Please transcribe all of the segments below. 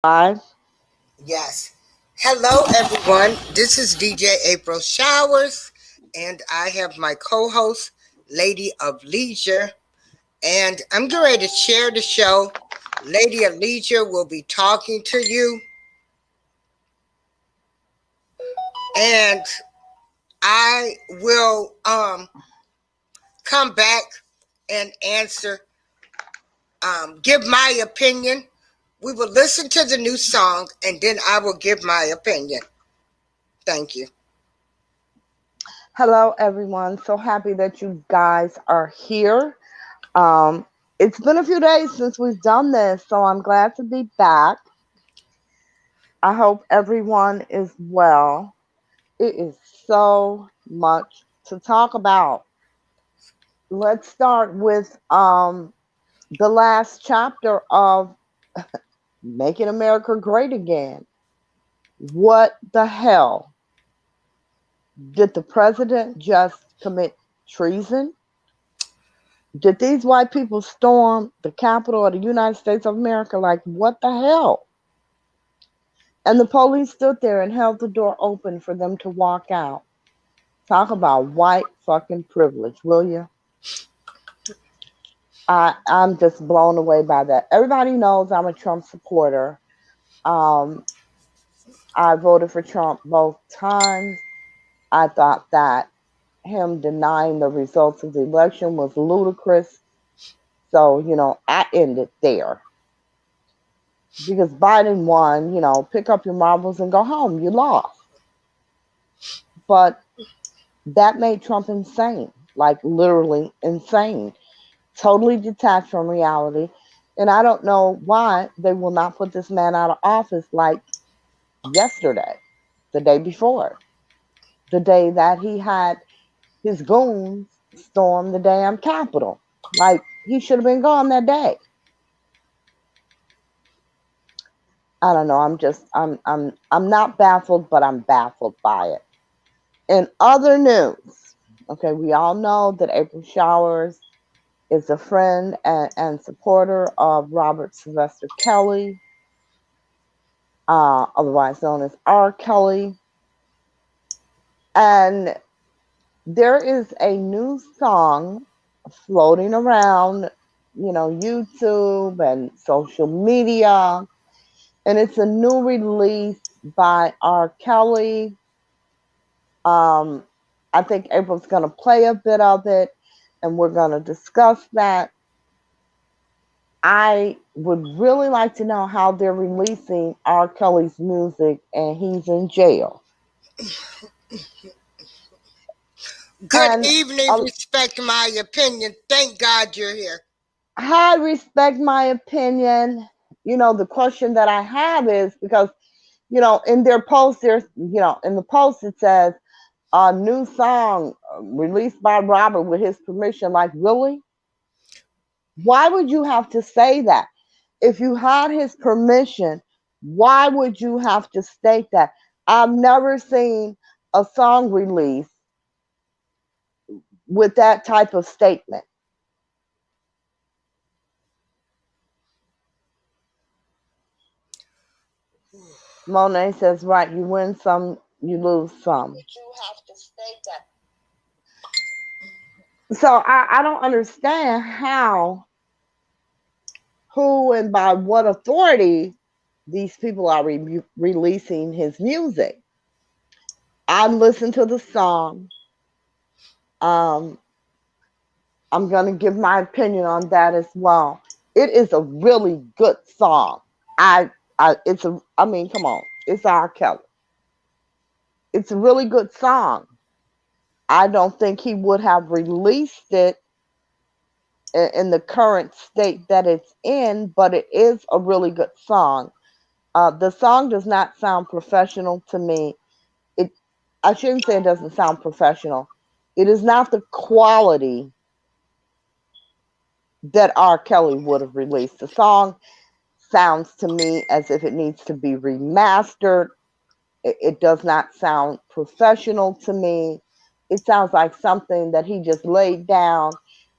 Live. Yes. Hello, everyone. This is DJ April Showers, and I have my co host, Lady of Leisure, and I'm getting ready to share the show. Lady of Leisure will be talking to you, and I will come back and answer, give my opinion. We will listen to the new song, and then I will give my opinion. Thank you. Hello, everyone. So happy that you guys are here. Um, it's been a few days since we've done this, so I'm glad to be back. I hope everyone is well. It is so much to talk about. Let's start with the last chapter of Making America Great Again. What the hell? Did the president just commit treason? Did these white people storm the Capitol of the United States of America? Like, what the hell? And the police stood there and held the door open for them to walk out. Talk about white fucking privilege, will you? I'm just blown away by that. Everybody knows I'm a Trump supporter. Um, I voted for Trump both times. I thought that him denying the results of the election was ludicrous. So, I ended there. Because Biden won, pick up your marbles and go home. You lost. But that made Trump insane, like literally insane, totally detached from reality. And I don't know why they will not put this man out of office like yesterday, the day before, the day that he had his goons storm the damn Capitol. Like he should have been gone that day. I don't know. I'm not baffled, but I'm baffled by it. In other news, okay, we all know that April Showers is a friend and supporter of Robert Sylvester Kelly, otherwise known as R. Kelly. And there is a new song floating around, YouTube and social media. And it's a new release by R. Kelly. I think April's going to play a bit of it and we're going to discuss that. I would really like to know how they're releasing R. Kelly's music and he's in jail. Good And evening, respect my opinion. Thank God you're here. I respect my opinion. The question that I have is because, in their post, in the post it says a new song released by Robert with his permission. Like, really? Why would you have to say that? If you had his permission, why would you have to state that? I've never seen a song release with that type of statement. Monet says, right, you win some, you lose some. But you have to state that. So I don't understand how, who, and by what authority these people are releasing his music. I listened to the song. Um, I'm going to give my opinion on that as well. It is a really good song. I mean, come on, it's R. Kelly. It's a really good song. I don't think he would have released it in the current state that it's in, but it is a really good song. The song does not sound professional to me. It, I shouldn't say it doesn't sound professional. It is not the quality that R. Kelly would have released. The song sounds to me as if it needs to be remastered. It does not sound professional to me. It sounds like something that he just laid down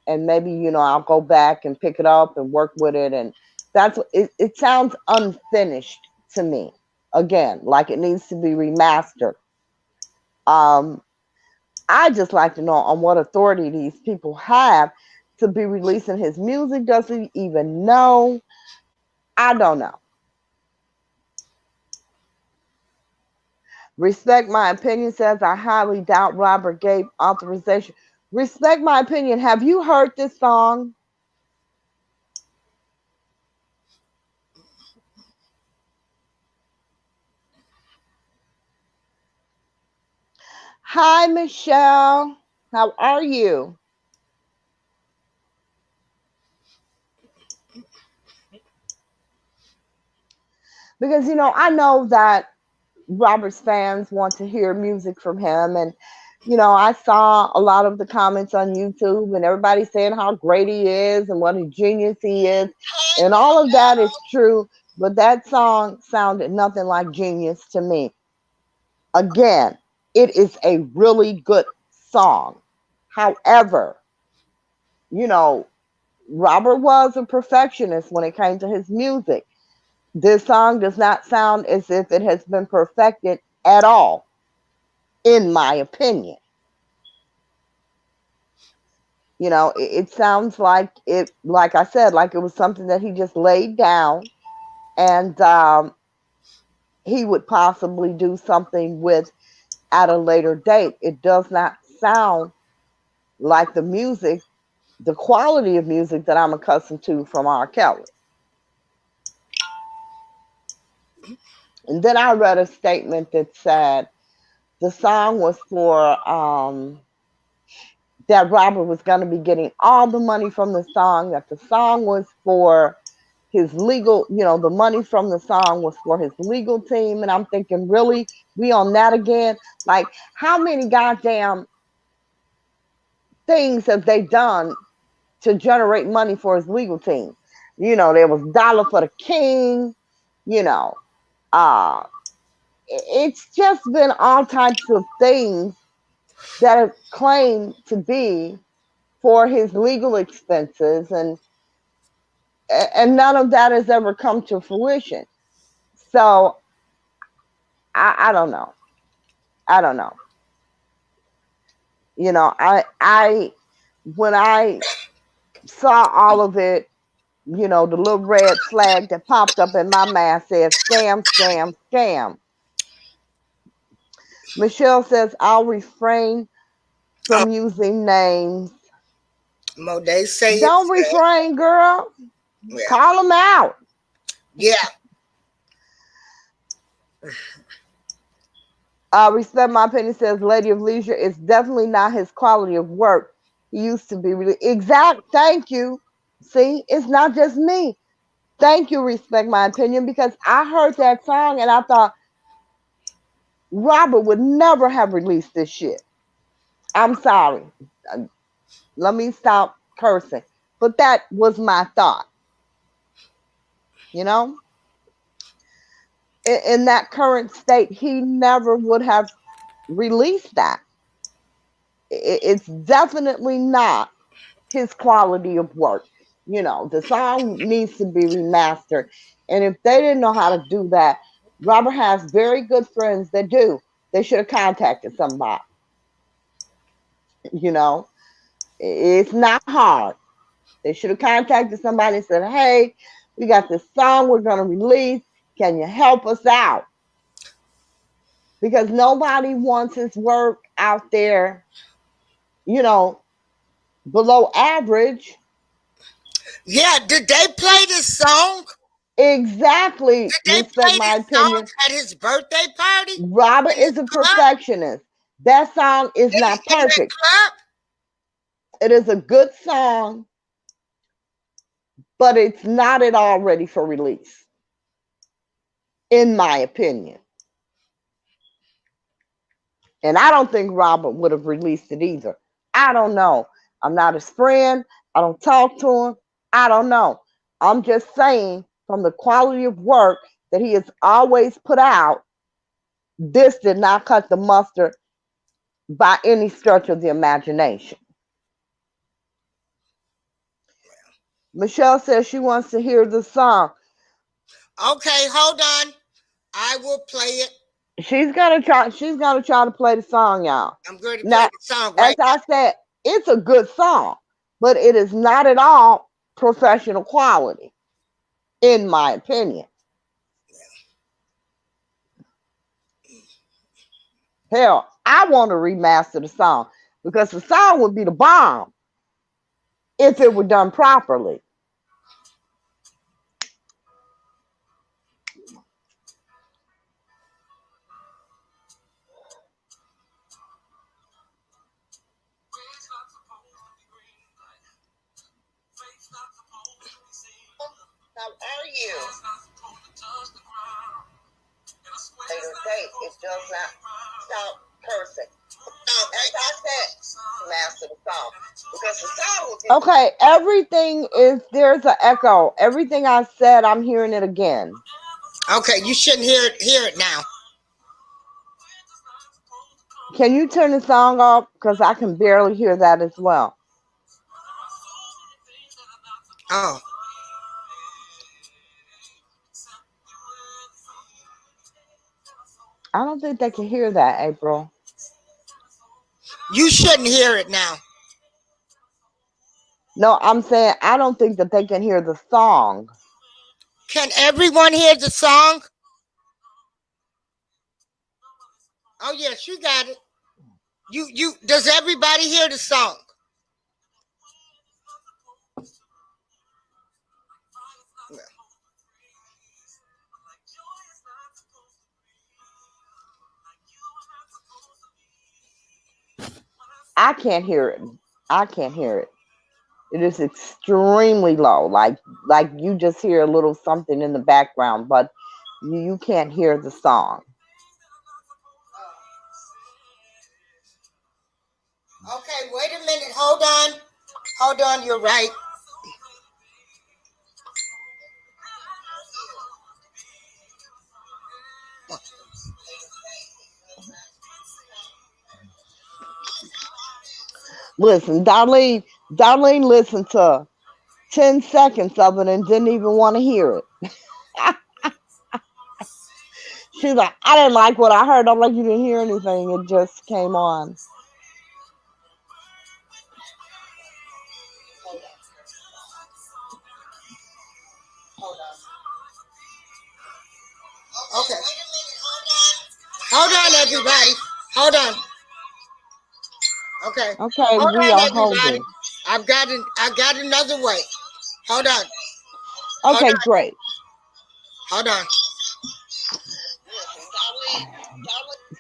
and maybe, I'll go back and pick it up and work with it. And that's it sounds unfinished to me. Again, like it needs to be remastered. Um, I just like to know on what authority these people have to be releasing his music. Does he even know? I don't know. Respect my opinion says I highly doubt Robert gave authorization. Respect my opinion. Have you heard this song? Hi, Michelle. How are you? Because, I know that Robert's fans want to hear music from him. And, I saw a lot of the comments on YouTube and everybody saying how great he is and what a genius he is. Hi, And all of that is Michelle. true. But that song sounded nothing like genius to me. Again, it is a really good song. However, you know, Robert was a perfectionist when it came to his music. This song does not sound as if it has been perfected at all, in my opinion. It sounds like it, like I said, like it was something that he just laid down and he would possibly do something with at a later date. It does not sound like the quality of music that I'm accustomed to from R. Kelly. And then I read a statement that said the song was for that Robert was going to be getting all the money from the song, that the song was for his legal, the money from the song was for his legal team. And I'm thinking, really? We on that again? Like, how many goddamn things have they done to generate money for his legal team? There was Dollar for the King, you know. Uh, it's just been all types of things that are claimed to be for his legal expenses, and none of that has ever come to fruition. So I don't know. I don't know. I when I saw all of it, the little red flag that popped up in my mind said scam, scam, scam. Michelle says I'll refrain Oh, from using names. Mo, they say it. Don't refrain, girl. Yeah, Call them out. yeah. Respect my opinion says Lady of Leisure is definitely not his quality of work. He used to be really exact. Thank you. See, it's not just me. Thank you, respect my opinion, because I heard that song and I thought Robert would never have released this shit. I'm sorry. Uh, Let me stop cursing. But that was my thought. You know, in that current state, he never would have released that. It's definitely not his quality of work. The song needs to be remastered. And if they didn't know how to do that, Robert has very good friends that do. They should have contacted somebody. You know, it's not hard. They should have contacted somebody and said, hey, we got this song we're going to release. Can you help us out? Because nobody wants his work out there, you know, below average. Yeah, did they play this song? Exactly, Did they respect play my this song opinion. at his birthday party? Robert In his is a club? perfectionist. That song is not In that perfect. club? It is a good song, but it's not at all ready for release, in my opinion. And I don't think Robert would have released it either. I don't know. I'm not his friend. I don't talk to him. I don't know. I'm just saying, from the quality of work that he has always put out, this did not cut the mustard by any stretch of the imagination. Michelle says she wants to hear the song. Okay, hold on. I will play it. She's gonna try to play the song, y'all. I'm going to play Now, the song as right I said, it's a good song, but it is not at all professional quality, in my opinion. Hell, I want to remaster the song because the song would be the bomb if it were done properly. How are you? Later date, it does not sound perfect. As I said, master the song. Because the song will be okay, everything is there's an echo. Everything I said, I'm hearing it again. Okay, you shouldn't hear it now. Can you turn the song off? Because I can barely hear that as well. Oh, I don't think they can hear that, April. you shouldn't hear it now. No, I'm saying I don't think that they can hear the song. Can everyone hear the song? Oh yes, you got it. You does everybody hear the song? I can't hear it. I can't hear it. It is extremely low. Like you just hear a little something in the background, but you can't hear the song. Okay, wait a minute. Hold on. Hold on, you're right. Listen, Darlene listened to 10 seconds of it and didn't even want to hear it. She's like, I didn't like what I heard. I'm like, you didn't hear anything. It just came on. Okay. Hold on, everybody. Hold on. Okay. Okay, Hold we on, are everybody. holding. I got another way. Hold on. Hold Okay, on. great. Hold on.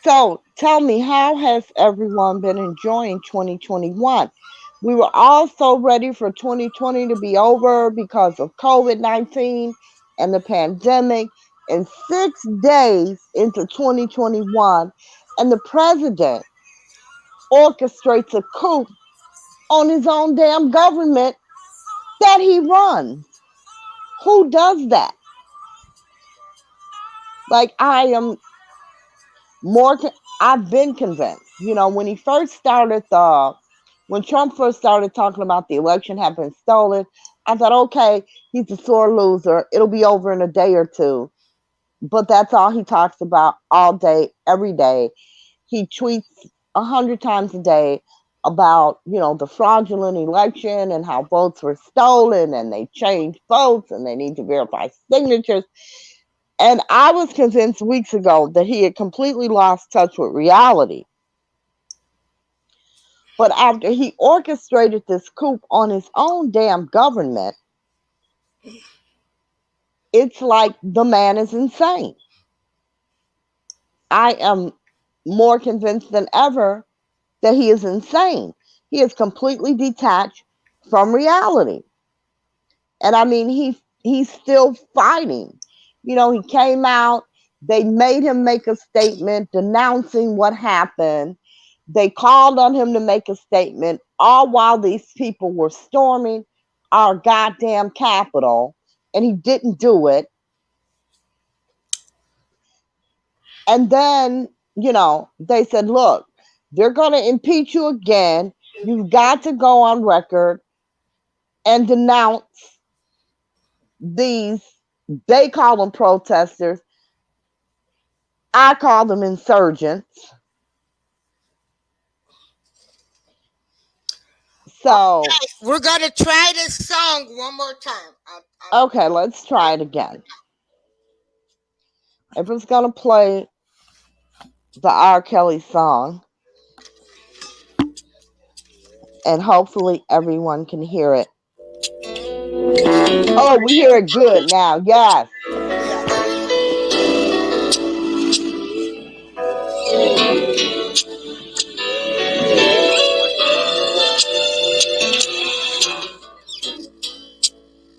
So tell me, how has everyone been enjoying 2021? We were all so ready for 2020 to be over because of COVID-19 and the pandemic. And 6 days into 2021, and the president orchestrates a coup on his own damn government that he runs. Who does that? Like, more I've been convinced. When he first started when Trump first started talking about the election had been stolen, I thought, okay, he's a sore loser. It'll be over in a day or two. But that's all he talks about all day, every day. He tweets 100 times a day about, the fraudulent election and how votes were stolen and they changed votes and they need to verify signatures. And I was convinced weeks ago that he had completely lost touch with reality. But after he orchestrated this coup on his own damn government, it's like the man is insane. I am more convinced than ever that he is insane. He is completely detached from reality. And I mean, he's still fighting. He came out, they made him make a statement denouncing what happened. They called on him to make a statement, all while these people were storming our goddamn Capitol, and he didn't do it. And then, they said, look, they're going to impeach you again. You've got to go on record and denounce these, they call them protesters, I call them insurgents. So, Okay, we're gonna try this song one more time. okay, let's try it again. If it's going to play the R. Kelly song, and hopefully everyone can hear it. Oh, we hear it good now. Yes.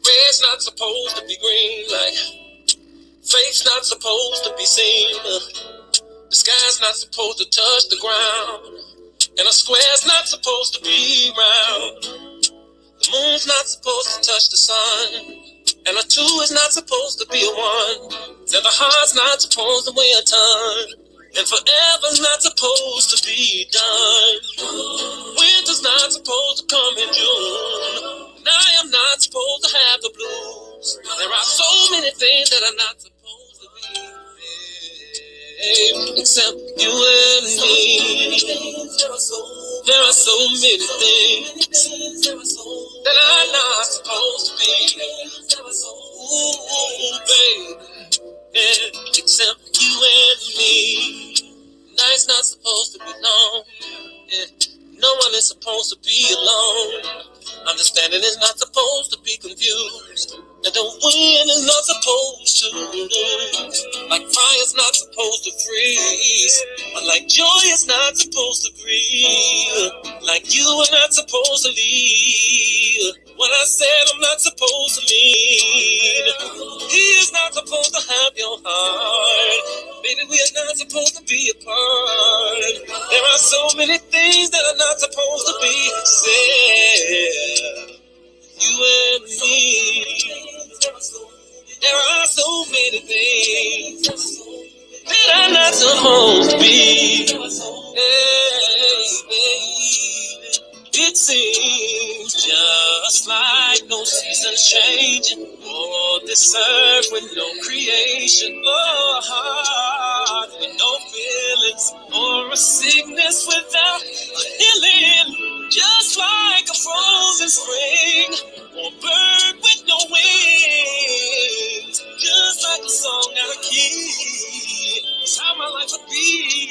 Red's not supposed to be green, like faith's not supposed to be seen. The sky's not supposed to touch the ground, and a square's not supposed to be round. The moon's not supposed to touch the sun, and a two is not supposed to be a one. And the heart's not supposed to weigh a ton, and forever's not supposed to be done. Winter's not supposed to come in June, and I am not supposed to have the blues. There are so many things that are not supposed to be, except you and me. There are so many things that are not supposed to be. Ooh, baby, yeah, except you and me. Night's not supposed to be long. Yeah. No one is supposed to be alone. Understanding is not supposed to be confused. And the wind is not supposed to lose. Like fire's not supposed to freeze. But like joy is not supposed to grieve. Like you are not supposed to leave. What I said I'm not supposed to mean. He is not supposed to have your heart. Baby, we are not supposed to be apart. There are so many things that are not supposed to be said. You and me. There are so many things that are not supposed to be. Hey, baby. It seems just like no seasons changing, or this earth with no creation, or a heart with no feelings, or a sickness without a healing. Just like a frozen spring, or a bird with no wings. Just like a song out of key, that's how my life would be.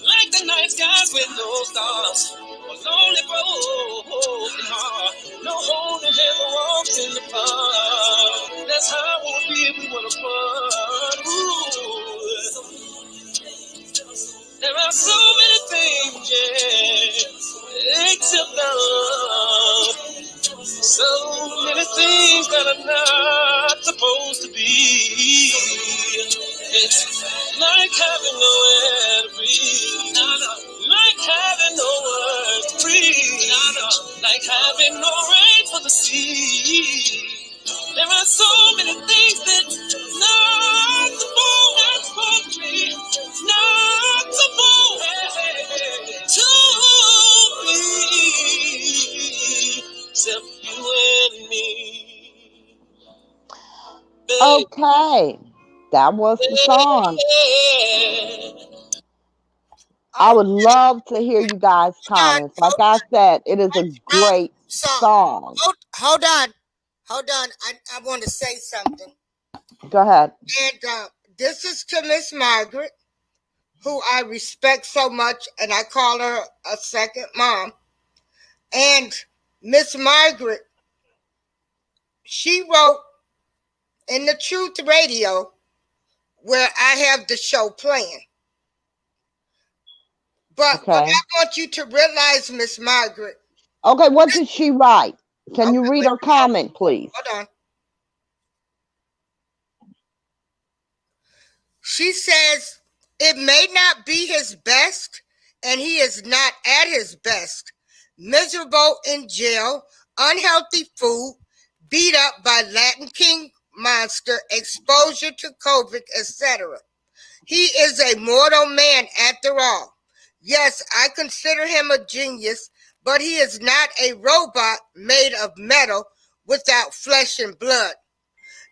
Like the night skies with no stars, a lonely broken heart, no holding hand or walks in the park. That's how it would be if we were apart. Ooh. There are so many things, yeah, except love. So many things that are not supposed to be. It's like having nowhere to breathe. Like having no words to breathe. Like having no rain for the sea. There are so many things that not supposed to be. Not supposed to be. Except you and me. Okay. That was the song. I would love to hear you guys' comments. Like I said, it is a great song. Hold on. I want to say something. Go ahead. And this is to Miss Margaret, who I respect so much, and I call her a second mom. And Miss Margaret, she wrote in the Truth Radio, where I have the show playing. But what I want you to realize, Miss Margaret. Okay, what did she write? Can you read her comment, please? Hold on. She says, it may not be his best, and he is not at his best. Miserable in jail, unhealthy food, beat up by Latin King monster, exposure to COVID, etc. He is a mortal man after all. Yes, I consider him a genius, but he is not a robot made of metal without flesh and blood.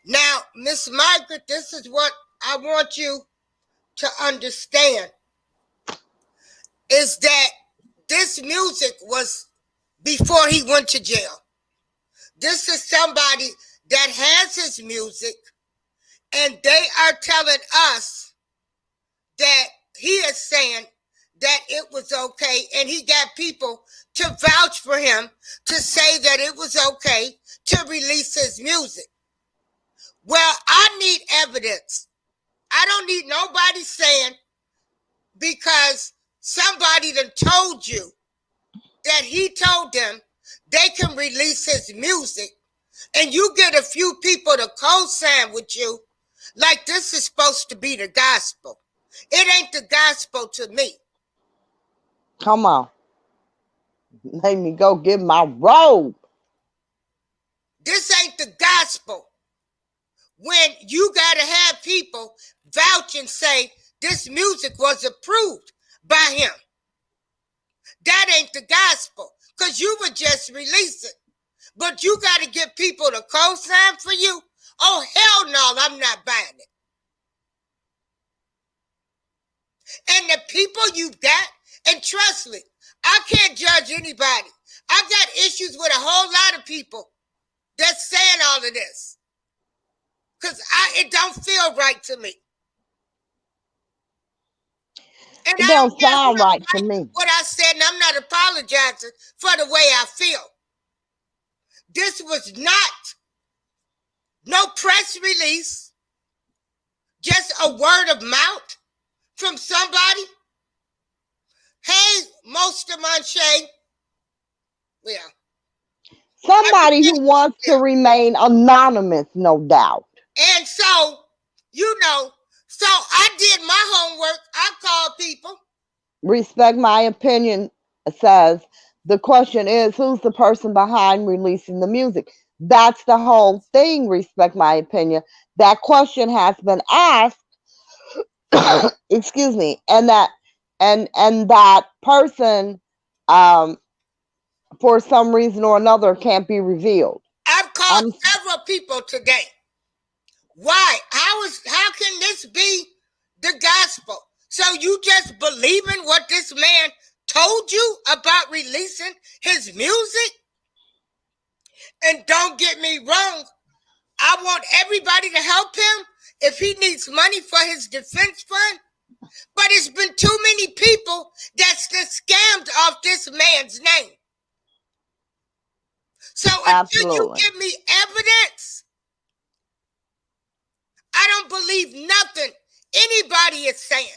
Now, Miss Margaret, this is what I want you to understand is that this music was before he went to jail. This is somebody that has his music, and they are telling us that he is saying that it was okay, and he got people to vouch for him to say that it was okay to release his music. Well, I need evidence. I don't need nobody saying because somebody done told you that he told them they can release his music, and you get a few people to co-sign with you like this is supposed to be the gospel. It ain't the gospel to me. Come on. Make me go get my robe. This ain't the gospel. When you got to have people vouch and say this music was approved by him. That ain't the gospel, because you would just release it. But you got to get people to co-sign for you? Oh, hell no, I'm not buying it. And the people you got, and trust me, I can't judge anybody. I got issues with a whole lot of people that's saying all of this. Because it don't feel right to me. And It I don't don't care who sound don't right to like me. what I said, and I'm not apologizing for the way I feel. This was not no press release, just a word of mouth from somebody. Hey, Most of Monche. Yeah. Somebody who wants to remain anonymous, no doubt. And so, so I did my homework. I called people. Respect my opinion says the question is who's the person behind releasing the music? That's the whole thing, respect my opinion. That question has been asked, excuse me, and that person for some reason or another can't be revealed. I've called I'm several people today. Why? How can this be the gospel? So you just believing what this man told you about releasing his music? And don't get me wrong, I want everybody to help him if he needs money for his defense fund. But it's been too many people that's just scammed off this man's name. So until you absolutely. give me evidence, I don't believe nothing anybody is saying.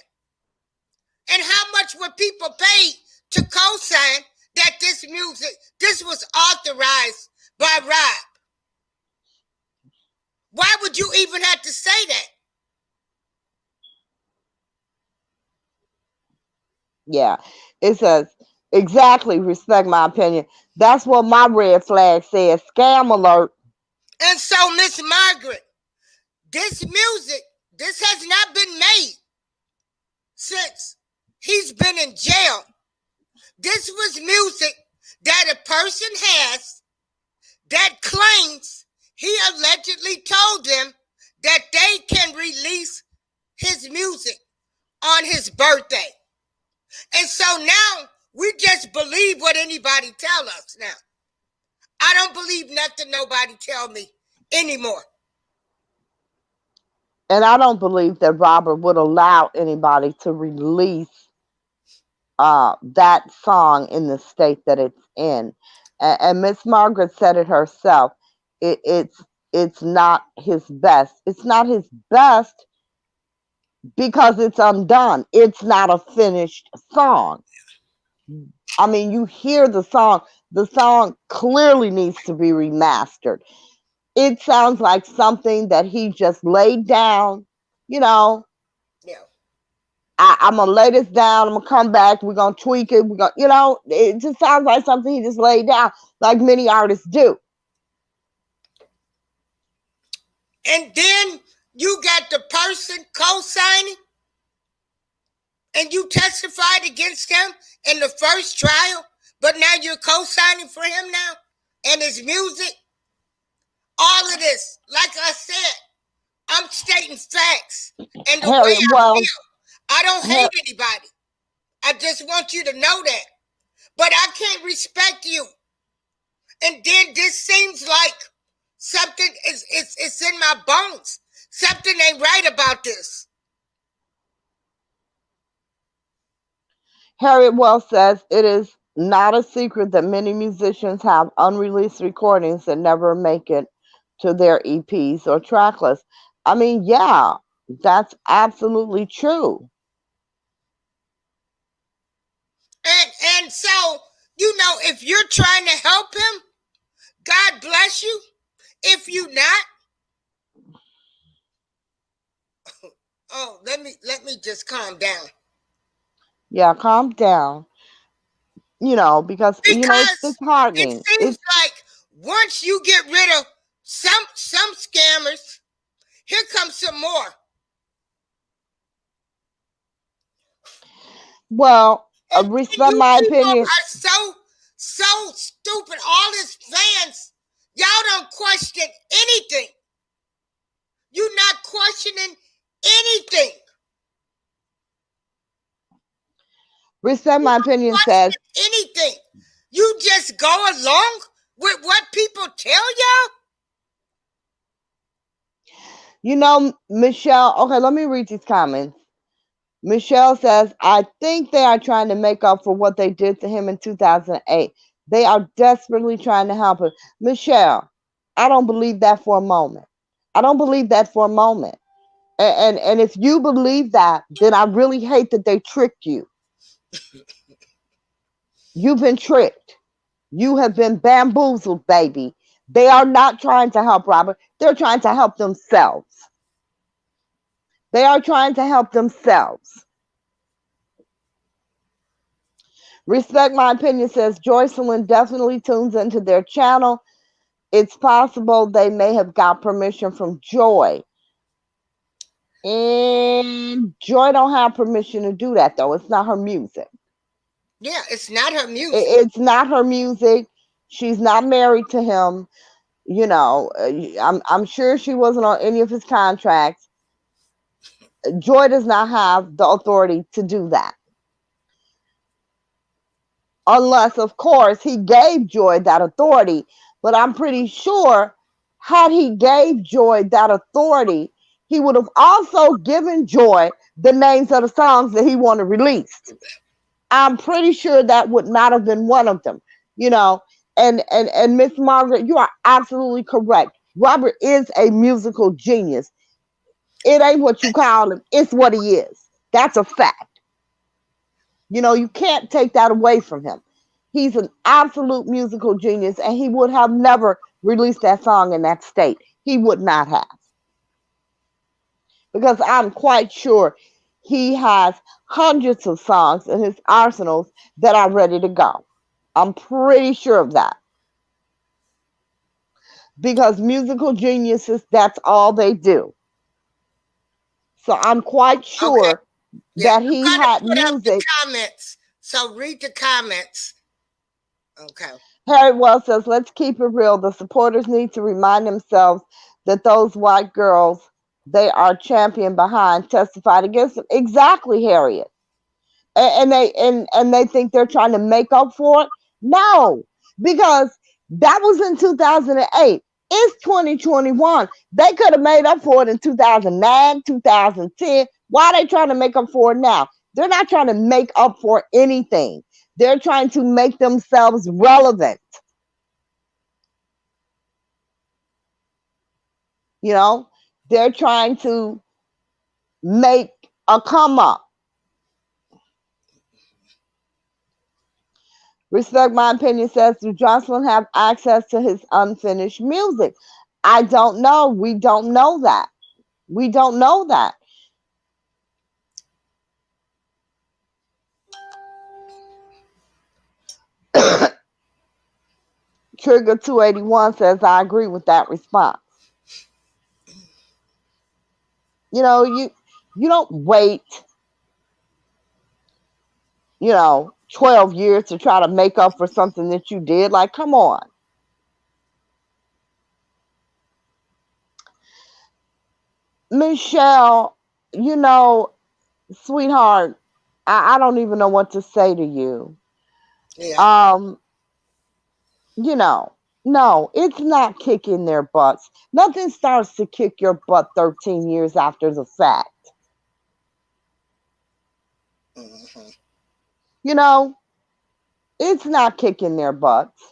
And how much were people paid to co-sign that this was authorized by Rob? Why would you even have to say that? Yeah. It says exactly, respect my opinion. That's what my red flag says. Scam alert. And so, Miss Margaret, this music, this has not been made since he's been in jail. This was music that a person has that claims he allegedly told them that they can release his music on his birthday. And so now we just believe what anybody tell us now. I don't believe nothing nobody tell me anymore. And I don't believe that Robert would allow anybody to release that song in the state that it's in. And Miss Margaret said it herself. It's not his best. It's not his best because it's undone. It's not a finished song. I mean, you hear the song. The song clearly needs to be remastered. It sounds like something that he just laid down, you know. Yeah. I'm gonna lay this down. I'm gonna come back. We're gonna tweak it. We're gonna, it just sounds like something he just laid down, like many artists do. And then you got the person co-signing, and you testified against him in the first trial, but now you're co-signing for him now and his music. All of this, like I said, I'm stating facts and the way Harriet I Wells. feel. I don't hate Har- anybody. I just want you to know that. But I can't respect you. And then this seems like something is it's in my bones. Something ain't right about this. Harriet Wells says it is not a secret that many musicians have unreleased recordings that never make it to their EPs or track lists. I mean, yeah, that's absolutely true. And so, if you're trying to help him, God bless you. If you not, oh, let me just calm down. Yeah, calm down. Because it's Because it disheartening. seems It's like once you get rid of some scammers, here comes some more. well, And respect you my people opinion. are so stupid. All these fans, y'all don't question anything. You're not questioning anything. Respect You my don't opinion says, question anything. You just go along with what people tell y'all. Michelle. Okay, let me read these comments. Michelle says, I think they are trying to make up for what they did to him in 2008. They are desperately trying to help him. Michelle, I don't believe that for a moment. I don't believe that for a moment. And if you believe that, then I really hate that they tricked you. You've been tricked. You have been bamboozled, baby. They are not trying to help Robert. They're trying to help themselves. They are trying to help themselves. Respect my opinion says Joycelyn definitely tunes into their channel. It's possible they may have got permission from Joy. And Joy don't have permission to do that though. It's not her music. Yeah, it's not her music. It's not her music. She's not married to him. I'm sure she wasn't on any of his contracts. Joy does not have the authority to do that. Unless, of course, he gave Joy that authority. But I'm pretty sure had he gave Joy that authority, he would have also given Joy the names of the songs that he wanted released. I'm pretty sure that would not have been one of them, you know. And Miss Margaret, you are absolutely correct. Robert is a musical genius. It ain't what you call him, it's what he is. That's a fact. You can't take that away from him. He's an absolute musical genius, and he would have never released that song in that state. He would not have. Because I'm quite sure he has hundreds of songs in his arsenals that are ready to go. I'm pretty sure of that. Because musical geniuses, that's all they do. So I'm quite Okay. sure Yeah, that I'm he gonna had put up the music. comments. So read the comments. Okay. Harry Wells says, let's keep it real. The supporters need to remind themselves that those white girls they are champion behind testified against them. Exactly, Harriet. And they think they're trying to make up for it. No, because that was in 2008. It's 2021. They could have made up for it in 2009, 2010. Why are they trying to make up for it now? They're not trying to make up for anything. They're trying to make themselves relevant. You know, they're trying to make a come up. Respect my opinion says, do Jocelyn have access to his unfinished music? I don't know. We don't know that. We don't know that. Trigger 281 says, I agree with that response. You don't wait, 12 years to try to make up for something that you did. Like, come on. Michelle, you know, sweetheart, I don't even know what to say to you. Yeah. Um, you know, no, it's not kicking their butts. Nothing starts to kick your butt 13 years after the fact. Hmm. You know, it's not kicking their butts.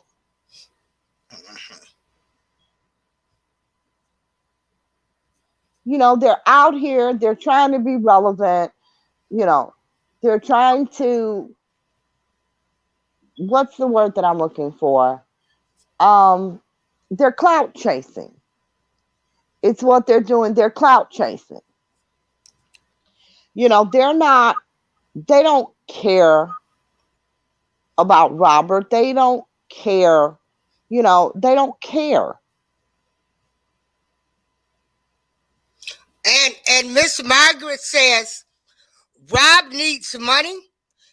You know, they're out here, they're trying to be relevant, you know, they're trying to, what's the word that I'm looking for? Um, they're clout chasing. It's what they're doing. They're clout chasing. You know, they don't care about Robert. They don't care. You know, they don't care. And Miss Margaret says Rob needs money.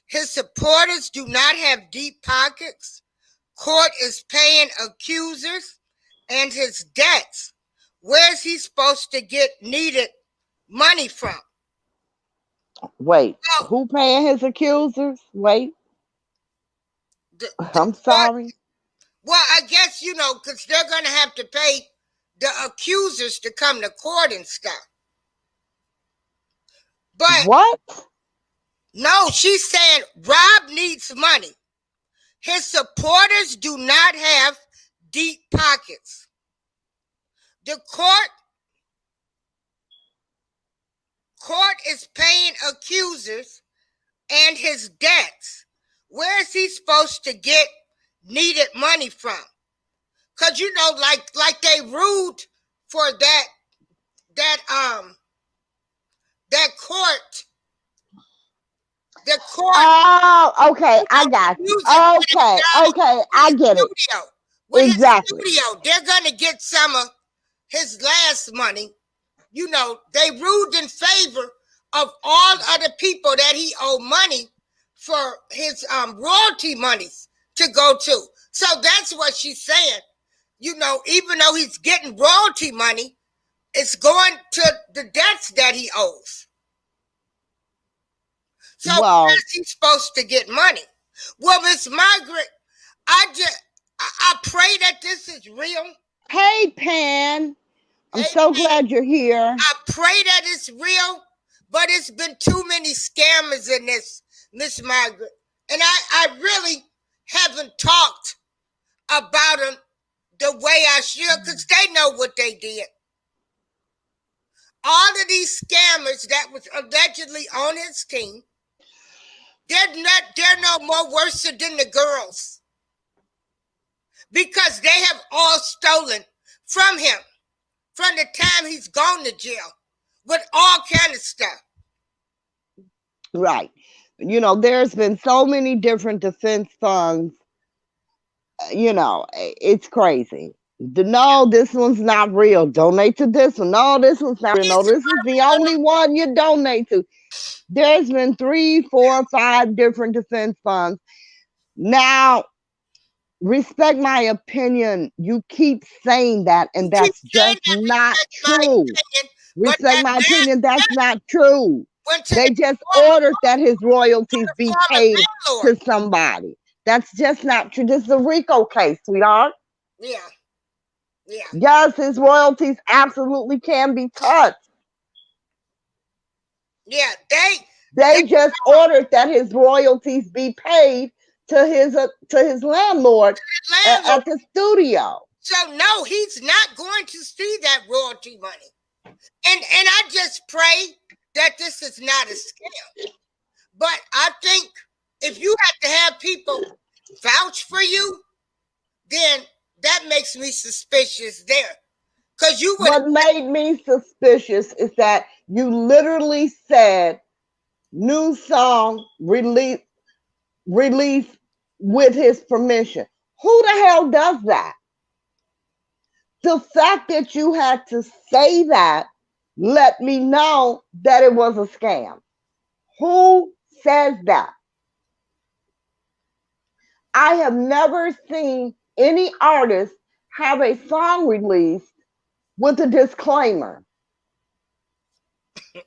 His supporters do not have deep pockets. Court is paying accusers and his debts. Where's he supposed to get needed money from? Wait, Well, who paying his accusers? Wait, the I'm court, sorry. well, I guess, because they're going to have to pay the accusers to come to court and stuff. But What? no, she's saying Rob needs money. His supporters do not have deep pockets. The court is paying accusers and his debts. Where is he supposed to get needed money from? Cause like they ruled for that that court, the court, Oh, okay, I got you. music Okay, with I his get it. studio. With his Exactly. studio, they're gonna get some of his last money. They ruled in favor of all other people that he owed money for his royalty monies to go to. So that's what she's saying. Even though he's getting royalty money, it's going to the debts that he owes. So Well, where's he supposed to get money? Well, Miss Margaret, I pray that this is real. hey, Pan. I'm so Amen. glad you're here. I pray that it's real, but it's been too many scammers in this, Miss Margaret. And I really haven't talked about them the way I should because they know what they did. All of these scammers that was allegedly on his team, they're no more worse than the girls because they have all stolen from him from the time he's gone to jail with all kind of stuff. Right. You know, there's been so many different defense funds. It's crazy. No, this one's not real. Donate to this one. No, this one's not real. No, this is the only one you donate to. There's been 3, 4, 5 different defense funds. Now, respect my opinion. You keep saying that, You and keep that's saying just that not respect my true. opinion, but Respect that my man opinion. That's not true. went to They the just former, ordered that his royalties be former paid landlord. to somebody. That's just not true. This is a RICO case, sweetheart. Yeah, yeah, Yes, his royalties absolutely can be touched. yeah. They They just ordered that his royalties be paid to his landlord landlord. at the studio. So no, he's not going to see that royalty money. And I just pray that this is not a scam. But I think if you have to have people vouch for you, then that makes me suspicious there. Because you would What made me suspicious is that you literally said new song release with his permission. Who the hell does that? The fact that you had to say that let me know that it was a scam. Who says that? I have never seen any artist have a song released with a disclaimer.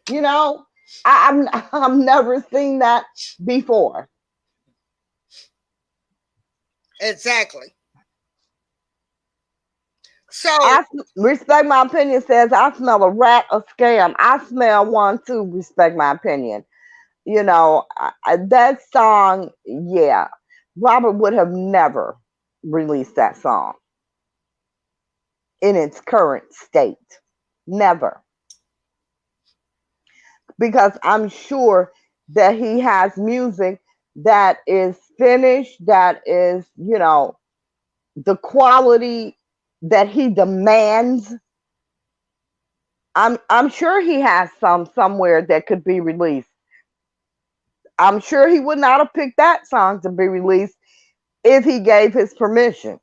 You know, I've never seen that before. Exactly. So, Respect my opinion says I smell a rat, a scam. I smell one too. Respect my opinion. That song, yeah, Robert would have never released that song in its current state. Never. Because I'm sure that he has music that is finished, that is, the quality that he demands. I'm sure he has some somewhere that could be released. I'm sure he would not have picked that song to be released if he gave his permission.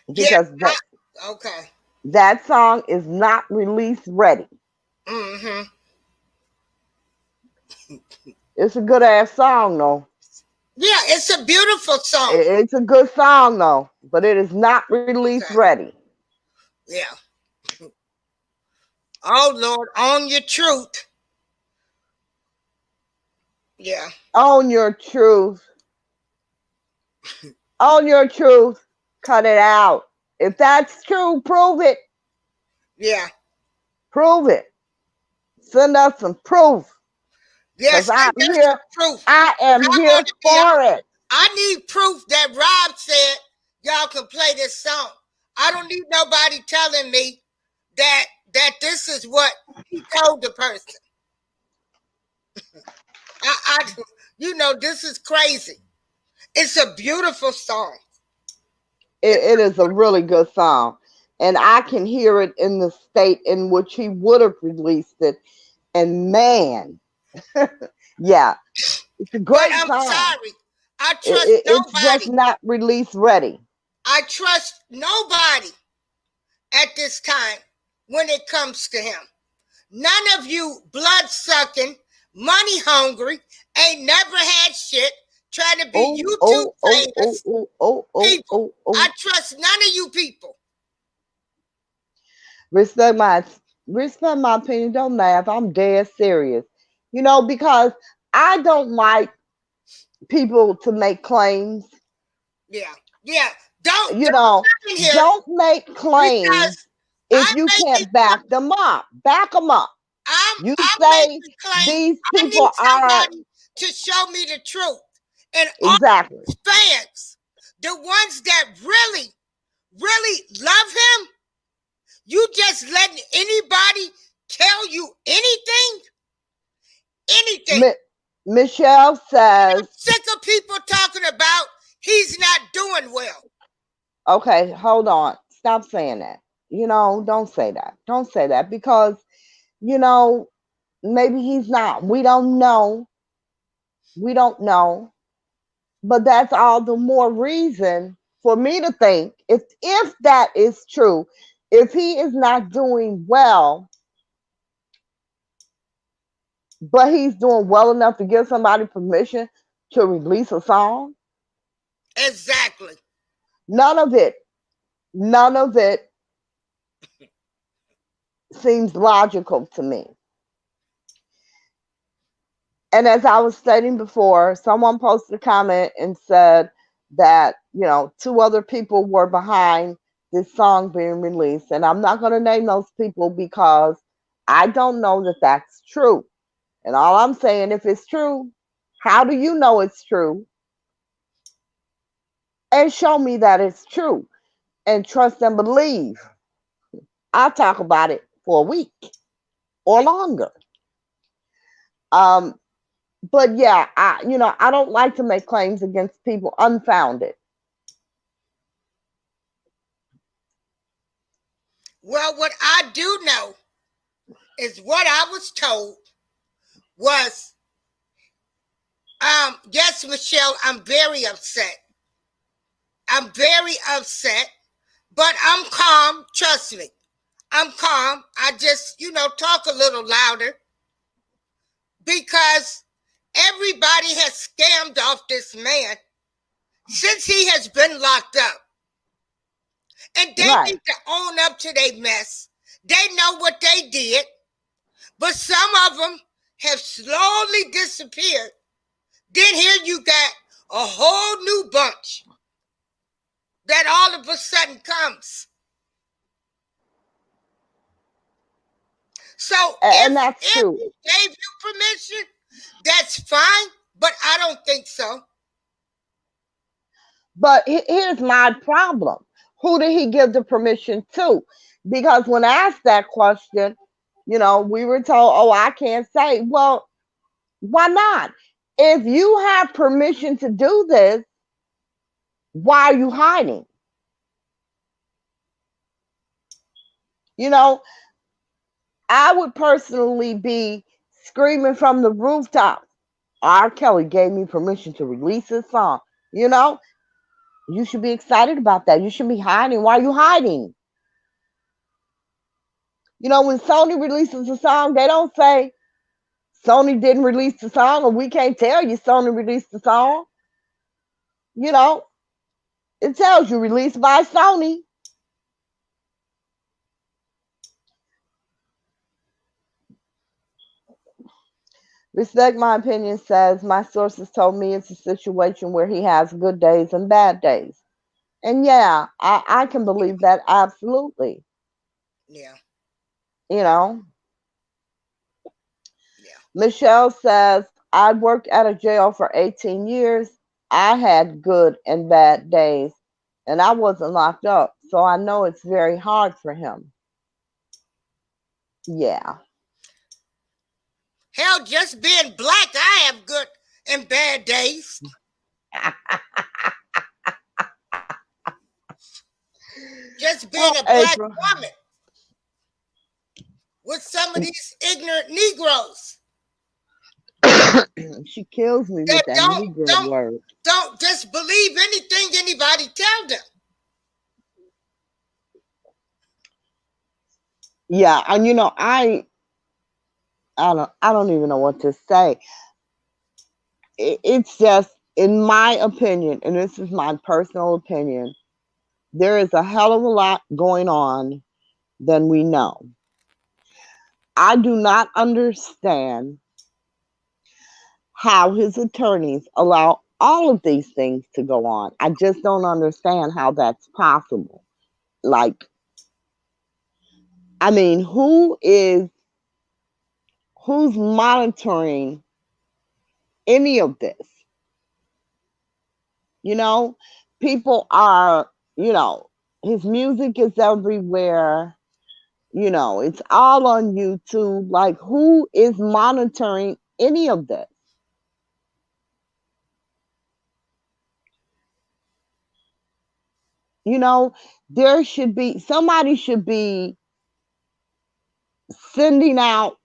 yeah, Because okay. that song is not release ready. Mm-hmm. It's a good ass song though. Yeah, it's a beautiful song. It's a good song though, but it is not release Okay. ready. Yeah. Oh Lord, own your truth. Yeah. Own your truth. Own your truth. Cut it out. If that's true, prove it. Yeah. Prove it. Send us some proof. Cause Yes, I'm there's here. some proof. I am I here want to be for it. I need proof that Rob said y'all can play this song. I don't need nobody telling me that this is what he told the person. I this is crazy. It's a beautiful song. It is a really good song. And I can hear it in the state in which he would have released it. And man, yeah, it's a But great I'm song. sorry. I trust It's just nobody. not release ready. I trust nobody at this time when it comes to him. None of you blood sucking, money hungry, ain't never had shit, trying to be Oh, YouTube oh, oh, oh, famous oh, oh, oh, people. oh, oh. I trust none of you people. Respect my respect my opinion. Don't laugh. I'm dead serious. Because I don't like people to make claims. Yeah, yeah. Don't You know, come in here don't make claims because if I'm you making can't back them up. Back them up. You I'm say making claims. these I people need are somebody to show me the truth. And all exactly. these fans, the ones that really, really love him, you just letting anybody tell you anything? Anything. Mi- Michelle I'm says, sick of people talking about he's not doing well. okay, hold on. Stop saying that. Don't say that. Don't say that because, you know, maybe he's not. We don't know. We don't know. But that's all the more reason for me to think if that is true, if he is not doing well, but he's doing well enough to give somebody permission to release a song, Exactly. none of it, none of it seems logical to me. And as I was stating before, someone posted a comment and said that, two other people were behind this song being released. And I'm not going to name those people because I don't know that that's true. And all I'm saying, if it's true, how do you know it's true? And show me that it's true and trust and believe. I'll talk about it for a week or longer. Um, but yeah, I don't like to make claims against people unfounded. Well, what I do know is what I was told was, yes, Michelle, I'm very upset. I'm very upset, but I'm calm. Trust me. I'm calm. I just, talk a little louder because everybody has scammed off this man since he has been locked up. And they Right. need to own up to their mess. They know what they did, but some of them have slowly disappeared. Then here you got a whole new bunch that all of a sudden comes. So And if that's true. he gave you permission, that's fine, but I don't think so. But here's my problem. Who did he give the permission to? Because when asked that question, we were told, oh, I can't say. Well, why not? If you have permission to do this, why are you hiding? You know, I would personally be screaming from the rooftop. R. Kelly gave me permission to release this song. You know, you should be excited about that. You should be hiding. Why are you hiding? When Sony releases a song, they don't say Sony didn't release the song or we can't tell you Sony released the song. You know, it tells you released by Sony. Respect my opinion says my sources told me it's a situation where he has good days and bad days. And yeah, I can believe that absolutely. Yeah, You know, yeah. Michelle says, I worked at a jail for 18 years. I had good and bad days, and I wasn't locked up. So I know it's very hard for him. Yeah. Hell, just being black, I have good and bad days. Just being Oh, a black April. woman with some of these ignorant Negroes She kills me with that that don't Negro don't word. don't just believe anything anybody tell them. Yeah, and I don't even know what to say. It's just in my opinion, and this is my personal opinion, there is a hell of a lot going on than we know. I do not understand how his attorneys allow all of these things to go on. I just don't understand how that's possible. Like, I mean, who's monitoring any of this? You know, people are, you know, his music is everywhere. It's all on YouTube. Like, who is monitoring any of this? You know, there should be somebody should be sending out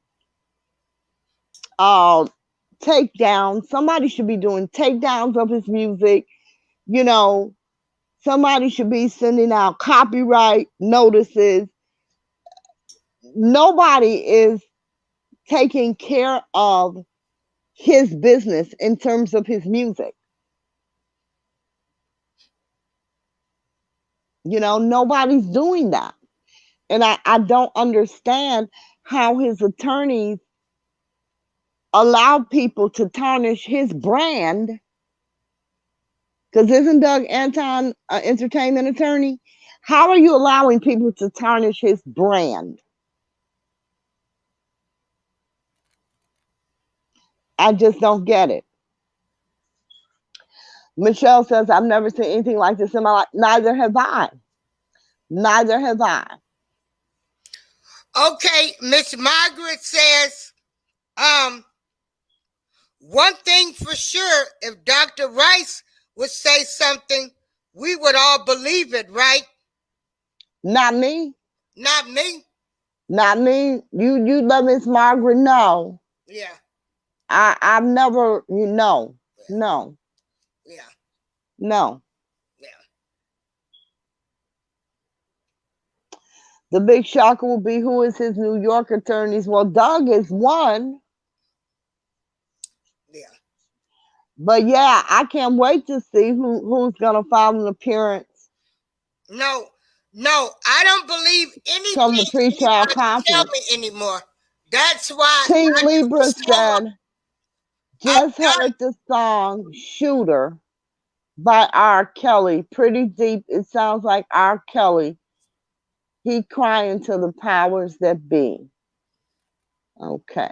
uh takedowns. Somebody should be doing takedowns of his music. You know, somebody should be sending out copyright notices. Nobody is taking care of his business in terms of his music. Nobody's doing that. And I don't understand how his attorneys allow people to tarnish his brand. Because isn't Doug Anton an entertainment attorney? How are you allowing people to tarnish his brand? I just don't get it. Michelle says, I've never seen anything like this in my life. Neither have I. Neither have I. Okay, Miss Margaret says, um, one thing for sure, if Dr. Rice would say something, we would all believe it, right? Not me. Not me. Not me. You let Miss Margaret know. Yeah, I've never, yeah, no, yeah, no. yeah, The big shocker will be who is his New York attorneys. Well, Doug is one, yeah. but yeah, I can't wait to see who's gonna file an appearance. No, No, I don't believe from the anything pretrial anybody tell conference. me anymore. That's why Team I do Libra so much. said, I'm just done. heard the song Shooter by R. Kelly. Pretty deep. It sounds like R. Kelly. He crying to the powers that be. Okay.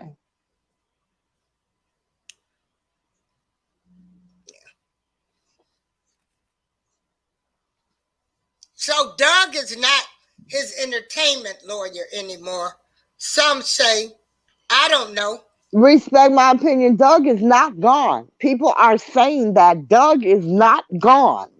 So Doug is not his entertainment lawyer anymore. Some say, I don't know. Respect my opinion. Doug is not gone. People are saying that Doug is not gone.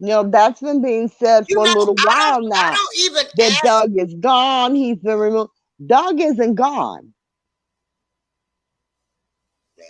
That's been being said You for a know, little while I now. don't even That ask. Doug is gone. He's been removed. Doug isn't gone. Now.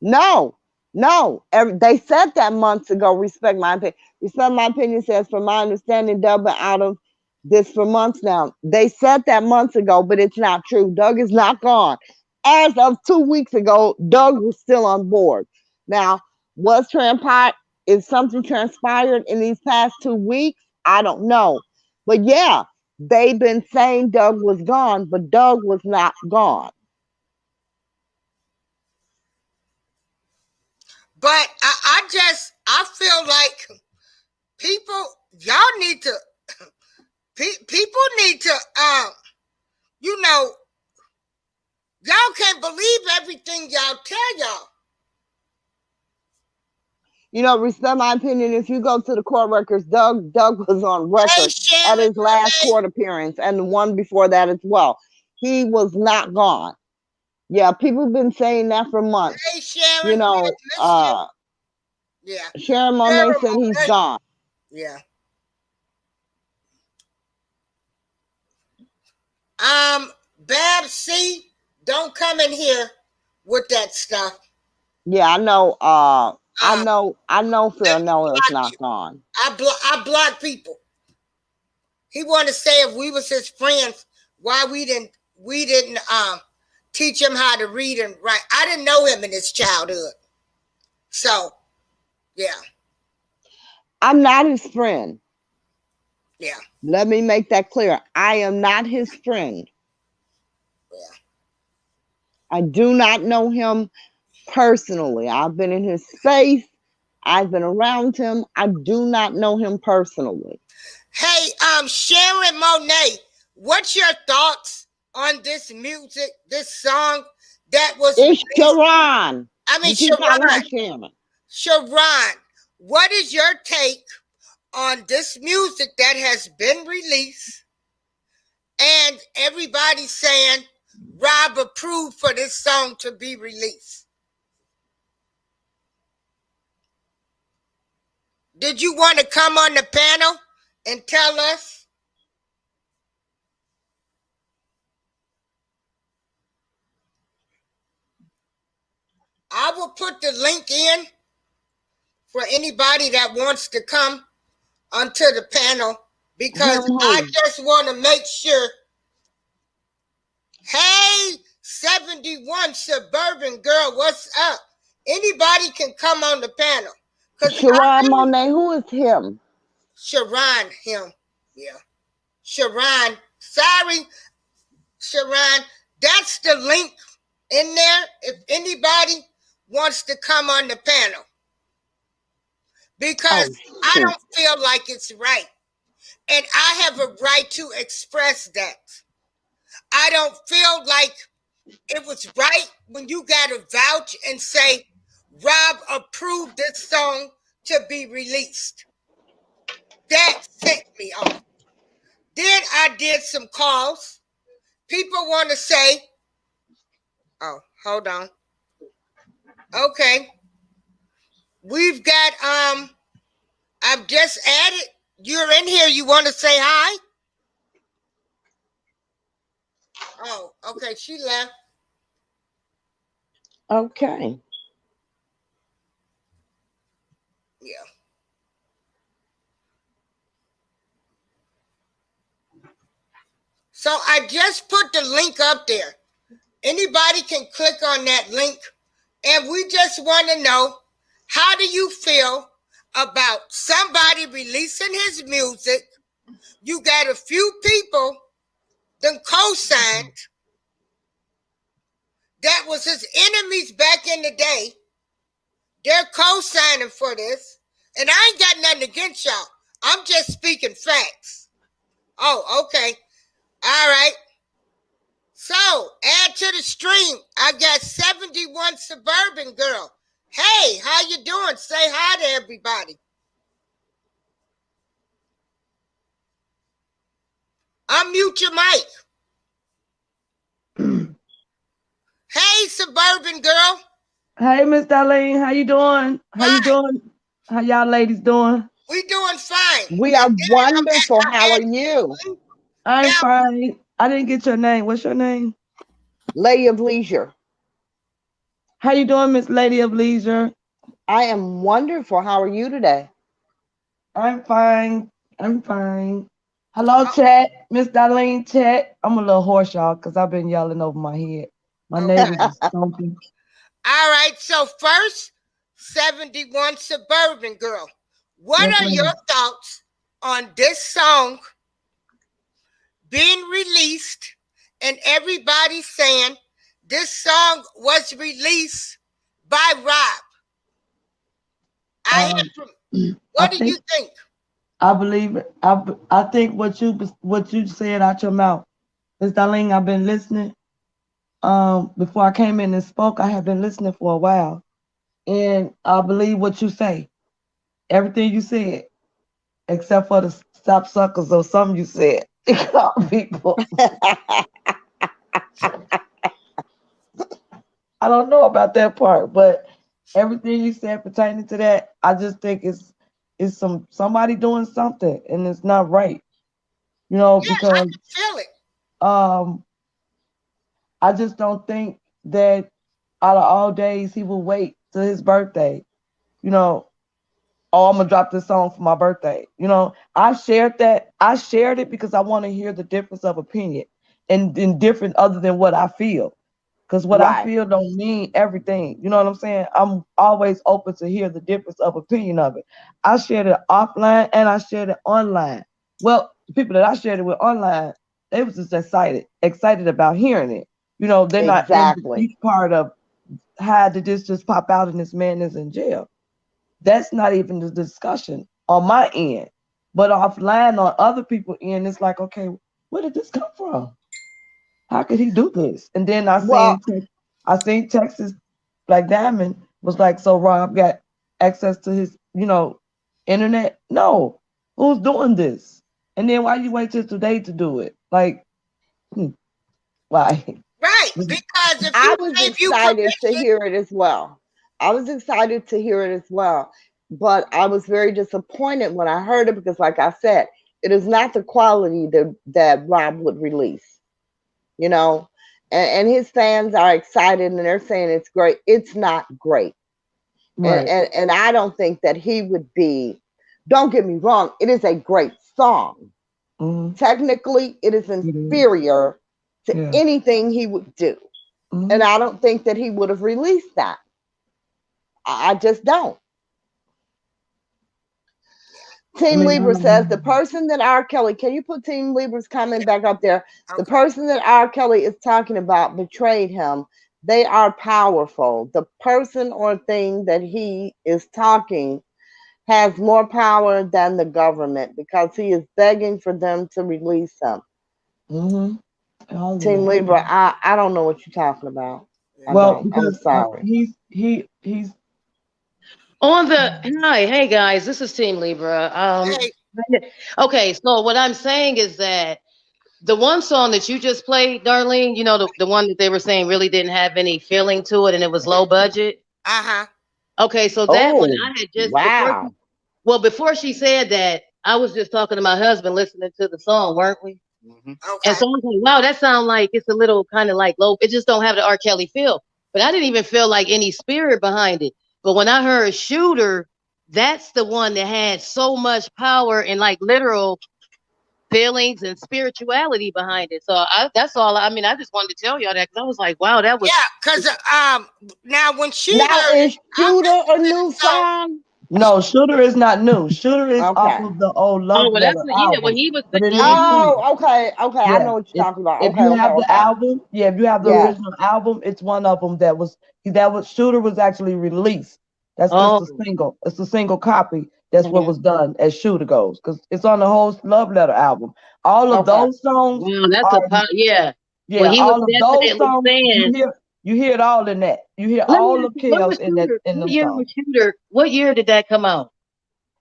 No, no. They said that months ago. Respect my opinion. Respect my opinion says, from my understanding, Doug been out of this for months now. They said that months ago, but it's not true. Doug is not gone. As of 2 weeks ago, Doug was still on board. Now, was transpired? If something transpired in these past 2 weeks, I don't know. But yeah, they've been saying Doug was gone, but Doug was not gone. But I feel like people, y'all need to, people need to, you know, y'all can't believe everything y'all tell y'all. Respect my opinion. If you go to the court records, Doug was on Hey, record at Sharon his last Monet. court appearance and the one before that as well. He was not gone. Yeah, people have been saying that for months. Hey, Sharon, You we know, have missed you. Yeah. Sharon Monet Sharon said he's Monet. gone. Yeah. Bab C, don't come in here with that stuff. Yeah, I know. I Um, know. I know. Let Phil, me no, it's block not you. gone. I block people. He wanted to say if we was his friends, why we didn't teach him how to read and write. I didn't know him in his childhood. So yeah, I'm not his friend. yeah, Let me make that clear. I am not his friend. yeah. I do not know him personally. I've been in his space. I've been around him. I do not know him personally. Hey, Sharon Monet, what's your thoughts on this music, this song that was It's released? Sharon. I mean, You keep calling her Sharon, Sharon. Sharon, what is your take on this music that has been released and everybody's saying Rob approved for this song to be released? Did you want to come on the panel and tell us? I will put the link in for anybody that wants to come onto the panel because Him I who? just want to make sure. Hey, 71 Suburban Girl, what's up? Anybody can come on the panel because I Sharon really, Monet. Who is him? Sharon, him. Yeah. Sharon. Sorry, Sharon. That's the link in there if anybody wants to come on the panel Oh, because I shoot. don't feel like it's right. And I have a right to express that. I don't feel like it was right when you got to vouch and say, Rob approved this song to be released. That ticked me off. Then I did some calls. People want to say, oh, hold on. Okay. We've got I've just added. You're in here. You want to say hi? Oh, okay. She left. Okay. Yeah. So I just put the link up there. Anybody can click on that link, and we just want to know, how do you feel about somebody releasing his music? You got a few people that co-signed, that was his enemies back in the day. They're co-signing for this, and I ain't got nothing against y'all. I'm just speaking facts. Oh, okay. All right. So, add to the stream. I got 71 Suburban Girl. Hey, how you doing? Say hi to everybody. Unmute your mic. Hey, Suburban Girl. Hey, Miss Darlene, how you doing? How you doing? How y'all ladies doing? We doing fine. We are wonderful. How are you? I'm Now, fine. I didn't get your name. What's your name? Lady of Leisure. How you doing, Miss Lady of Leisure? I am wonderful. How are you today? I'm fine. I'm fine. Hello, chat. Miss Darlene, chat. I'm a little hoarse, y'all, because I've been yelling over my head. My okay. neighbors is stomping. All right. So first, 71 Suburban Girl. What Yes, are your ma'am. thoughts on this song being released and everybody saying this song was released by Rob? I Um, hear from. I What do you think think? I believe it. I think what you said out your mouth, Miss Darlene. I've been listening. Before I came in and spoke, I have been listening for a while, and I believe what you say. Everything you said, except for the stop suckers or something you said. People, I don't know about that part, but everything you said pertaining to that, I just think it's somebody doing something, and it's not right. Yeah, I Because can feel it. um, I just don't think that out of all days he will wait till his birthday. You know, oh, I'm gonna drop this song for my birthday. I shared that. I shared it because I want to hear the difference of opinion and different other than what I feel. Because what I Right. feel don't mean everything. You know what I'm saying? I'm always open to hear the difference of opinion of it. I shared it offline and I shared it online. Well, the people that I shared it with online, they was just excited about hearing it. They're not in the Exactly. deep part of how did this just pop out and this man is in jail. That's not even the discussion on my end. But offline on other people's end, it's like, okay, where did this come from? How could he do this? And then Well, I seen Texas Black Diamond was like, so Rob got access to his, internet? No. Who's doing this? And then why you wait till today to do it? Like, why? Right, because if he I was gave you excited to permission, hear it as well. I was excited to hear it as well. But I was very disappointed when I heard it because, like I said, it is not the quality that Rob would release, you know? And his fans are excited and they're saying it's great. It's not great. And, Right. and, and I don't think that he would be, don't get me wrong, it is a great song. Mm-hmm. Technically, it is It is. inferior to Yeah. anything he would do. And Mm-hmm. I don't think that he would have released that. I just don't. I Team mean, Libra says the person that R. Kelly, can you put Team Libra's comment back up there? The okay. person that R. Kelly is talking about betrayed him. They are powerful. The person or thing that he is talking has more power than the government because he is begging for them to release him. mm-hmm. All of Team that. Libra, I don't know what you're talking about. Yeah. I Well, don't. I'm because sorry. he's On the hi, hey guys, this is Team Libra. Hey, Okay, so what I'm saying is that the one song that you just played, Darlene, the one that they were saying really didn't have any feeling to it and it was low budget. uh-huh. Okay, so that one Oh, I had just wow. before she said that, I was just talking to my husband listening to the song, weren't we? And Okay. so I was like, wow, that sounds like it's a little kind of like low. It just don't have the R. Kelly feel. But I didn't even feel like any spirit behind it. But when I heard Shooter, that's the one that had so much power and like literal feelings and spirituality behind it. So that's all. I mean, I just wanted to tell y'all that because I was like, wow, that was. Yeah, because now when she Now heard it, is I Shooter a listened to new the song. song? No, Shooter is not new. Shooter is off Okay. of the old Oh, Love well, that's Letter what. Yeah, well, album, he was. but it is a Mm-hmm. single. Oh, okay, okay. I Yeah, know what you're talking about. if Okay, you okay, have the okay. album, yeah, if you have the Yes. original album, it's one of them that was Shooter was actually released. That's just a Oh. single. It's a single copy. That's what Mhm. was done as Shooter goes, because it's on the whole Love Letter album. All of Okay. those songs Wow, that's a are pop. Yeah. Well, yeah, he was all of those definitely songs saying. you hear it all in that. You hear Let me all ask of you, what Kels was in that Shooter? in What them year songs. was Shooter? What year did that come out?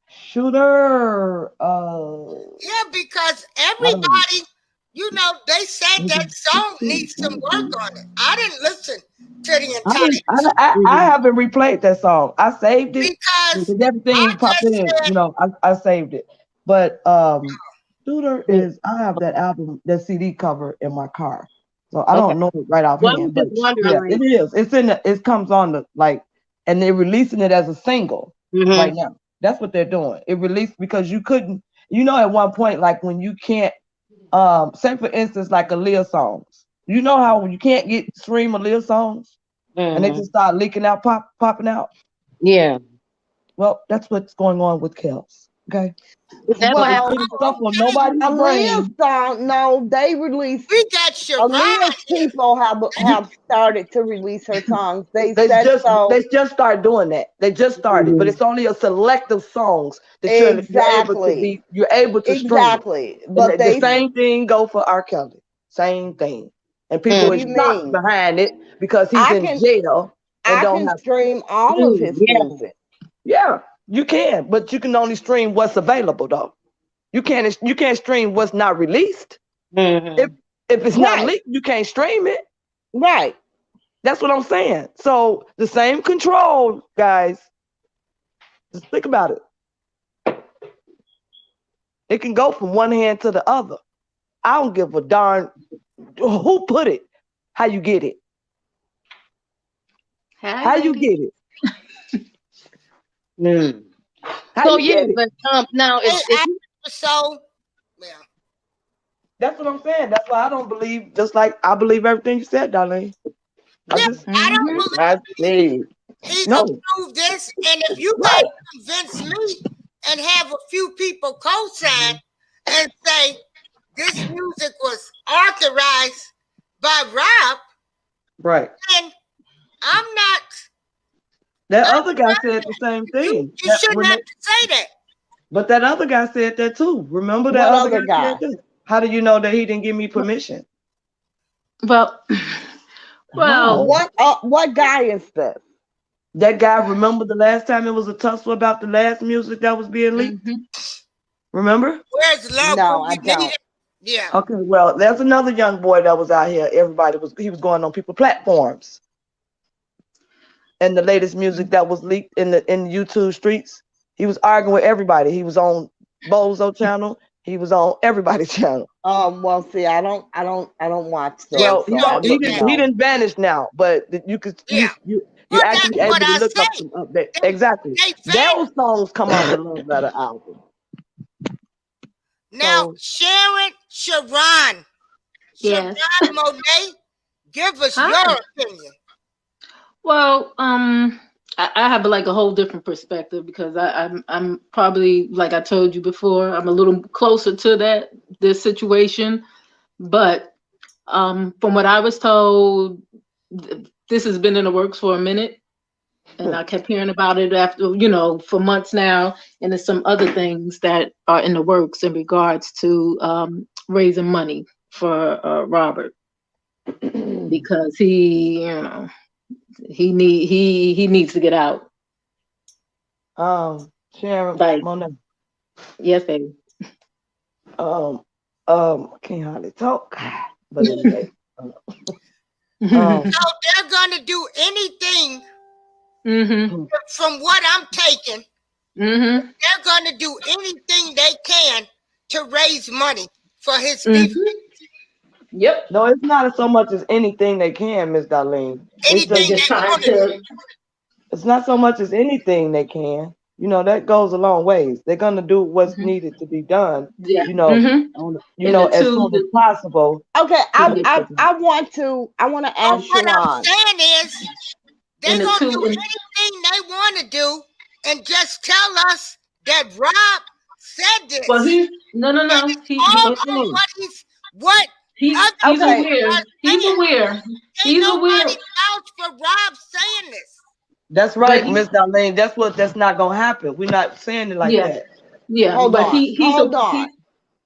Shooter, Yeah, because I don't everybody, they said that song needs some work on it. I didn't listen to the I entire didn't. I Mm-hmm. haven't replayed that song. I saved it because because everything I you pop just in, said, I saved it. But Shooter is. I have that album, that CD cover in my car, so I Okay. don't know it right Well, I was offhand. But just wondering, yeah, it like. is. It's in. It comes on the like, and they're releasing it as a single right Mm-hmm. now. That's what they're doing. It released because you couldn't. At one point, like when you can't. Say for instance, like Aaliyah songs. You know how when you can't get stream Aaliyah songs and they Mm-hmm. just start leaking out, popping out. Yeah. Well, that's what's going on with Kels. Okay, Is that but what it's happened? Well, putting stuff on okay, nobody's Aaliyah's brain. song, no, they released we got Sharon Aaliyah's here. people have started to release her songs. They They said just so. they just start doing that. They just started, but Mm-hmm. it's only a selective songs that Exactly. you're able to stream. Exactly. And But the they same thing go for R. Kelly. Same thing. And people what do are you Mm-hmm. shocked mean? behind it because he's I in can jail and I don't can have. stream all of his Yeah. music. Yeah, you can, but you can only stream what's available though. You can't stream what's not released. If Mm-hmm. if it's not Right. leaked, you can't stream it. Right. That's what I'm saying. So the same control, guys. Just think about it. It can go from one hand to the other. I don't give a darn who put it, how you get it, Hi, how you ladies. get it, Mm. how So you yeah, get it. but now Hey, if you so yeah, That's what I'm saying. That's why I don't believe. Just like I believe everything you said, Darlene. I yeah, just I don't Mm-hmm. I believe see. he No, approved this, and if you right. can't convince me and have a few people co-sign and say this music was authorized by Rob, Right. then I'm not. That I'm other guy said the same you. thing. You shouldn't have to say that. But that other guy said that too. Remember that What other guy other said guy? that? How do you know that he didn't give me permission? Well, well, How? What guy is this? That guy, remember the last time it was a tussle about the last music that was being leaked? hmm Remember? Where's love No, when I you need don't. it? Yeah. Okay, well, there's another young boy that was out here. He was going on people platforms. And the latest music that was leaked in the YouTube streets, he was arguing with everybody. He was on Bozo channel. He was on everybody's channel. Well, see, I don't watch See, those, Well, we so I don't do wouldn't that. he know. didn't vanish now, but you could Yeah. you Well, actually that's what able to I look up say. some update. They, Exactly. they fan. Those songs come off the Love Letter album. Now, So Sharon yes. Monet, give us Hi. your opinion. Well, I have like a whole different perspective because I'm probably like I told you before, I'm a little closer to this situation. But from what I was told, this has been in the works for a minute, and I kept hearing about it after for months now. And there's some other things that are in the works in regards to raising money for Robert because he needs to get out. Sharon Like, Monet. yes, baby. Um I can't hardly talk. But anyway. Mhm. So they're going to do anything Mhm. from what I'm taking. Mhm. They're going to do anything they can to raise money for his people. Mhm. Yep. No, it's not so much as anything they can, Miss Darlene. It's They're just Anything just they trying want to do. to. it's not so much as anything they can. That goes a long ways. They're gonna do what's Mhm. needed to be done, Yeah. Mm-hmm. And the as two, soon as possible Okay, to I get I to them. I want to But ask what I'm Sharon. saying is, they and the gonna two, do anything they want to do, and just tell us that Rob said well, this, he no, no, and no. it's all on what other He's people Okay, aware. are He's saying. aware. Ain't He's aware. nobody vouch for Rob saying this. That's But right, he, Miss Darlene. That's not gonna happen. We're not saying it like yeah, that. yeah. hold But on, hold on.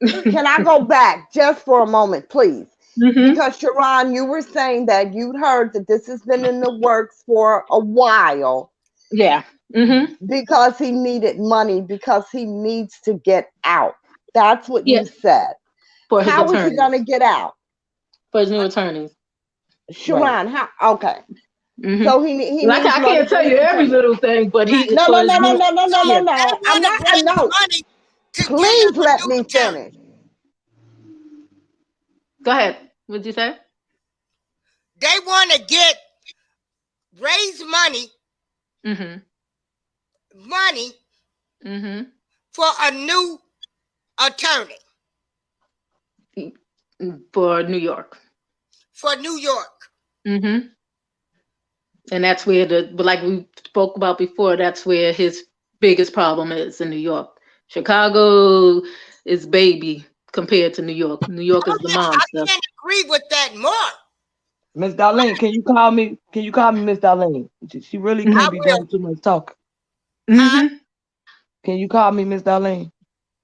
he. Can I go back just for a moment, please? Hmm. Because Sharon, you were saying that you'd heard that this has been in the works for a while Yeah. Hmm. because he needed money because he needs to get out. That's what Yeah. you said. For his How is he going to attorneys. get out? For his new attorneys. Right. Sharon, how? Okay. Hmm. So he Like needs I money can't for tell his you every attorney. little thing, but he Right. No, for no, his no, no, new. no, no, no, So no, Yeah. they no. I'm want to not. I raise know. money to get Please him a let new me attorney. finish. Go ahead. What'd you say? They want to raise Hmm. money Hmm. for a new attorney For New York. for New York. Hmm. And that's where but like we spoke about before, that's where his biggest problem is in New York. Chicago is baby compared to New York. New York Oh is the yeah, I monster. can't agree with that more. Miss Darlene, can you call me? Can you call me Miss Darlene? She really I can't be will. doing too much talking. Huh? Hmm. Can you call me Miss Darlene?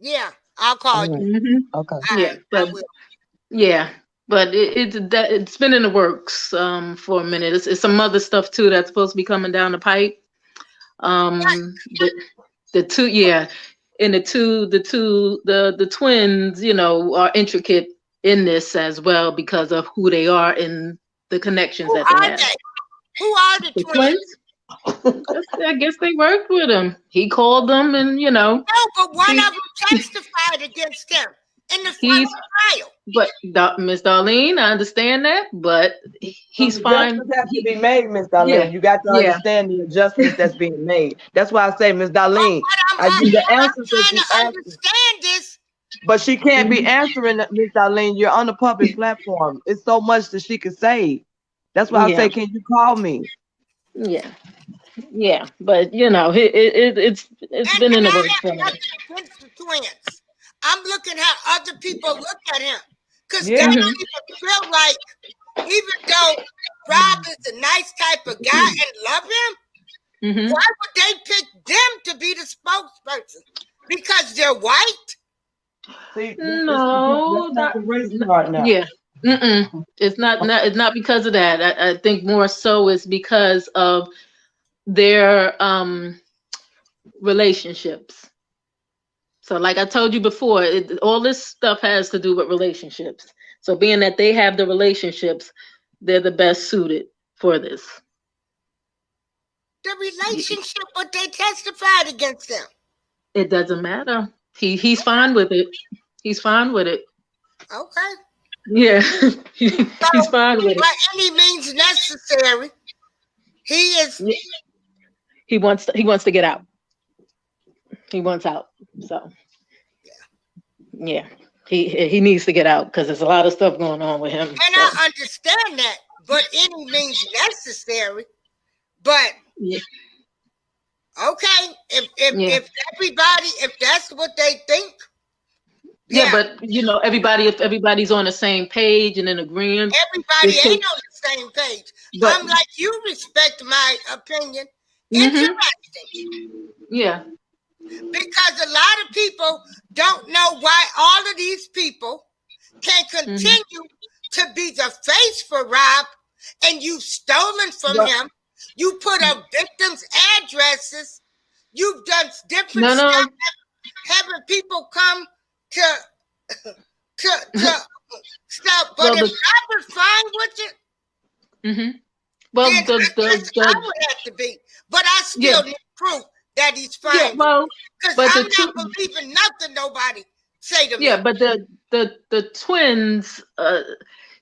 Yeah, I'll All call you. right. Hmm. Okay. Yeah, I but will. yeah, but it's been in the works for a minute. It's some other stuff too that's supposed to be coming down the pipe. Right. The two, yeah, and the twins, are intricate in this as well because of who they are and the connections Who that they are have. they? Who are the The twins? twins, I guess they worked with him. He called them, and No, but one he of them testified against him in the he's. federal trial. But Miss Darlene, I understand that, but So he's the fine. adjustments have to be made, Miss Yeah, Darlene. You got to yeah, understand the adjustments that's being made. That's why I say, Miss Darlene, I give the But I'm answers that trying you to asked. understand this. But she can't be mhm, answering that, Miss Darlene. You're on the public platform. It's so much that she can say. That's why I yeah, say, can you call me? yeah, yeah. But it's And been in the I works have for a minute. nothing against the twins. I'm looking how other people look at him. Because they Yeah. Hmm. don't even feel like, even though Rob is a nice type of guy and love him, Hmm. why would they pick them to be the spokesperson? Because they're white? See, that's No, not the race card now. yeah. Mm-mm. It's not because of that. I think more so it's because of their relationships. So, like I told you before, all this stuff has to do with relationships. So, being that they have the relationships, they're the best suited for this. The relationship, but they testified against them. It doesn't matter. He's fine with it. He's fine with it. Okay. Yeah, So, he's fine with it. by any means necessary, he is. Yeah. He wants to get out. He wants out. So yeah, he needs to get out because there's a lot of stuff going on with him. And So I understand that, but any means necessary. But yeah, okay, yeah, if everybody, if that's what they think, yeah. yeah, But if everybody's on the same page and in agreement, everybody it ain't takes. on the same page. But I'm like, you respect my opinion. hmm, Interesting. yeah, Because a lot of people don't know why all of these people can hmm, continue to be the face for Rob, and you've stolen from Well, him. You put up victims' addresses. You've done different no, stuff, no. having people come to to stuff. But Well, if Rob is fine with it, hmm, then well, I guess I would have to be. But I yeah, still need proof that he's yeah. fine with it. Well, Because but the I'm two, not believing nothing nobody say to yeah, me. but the twins.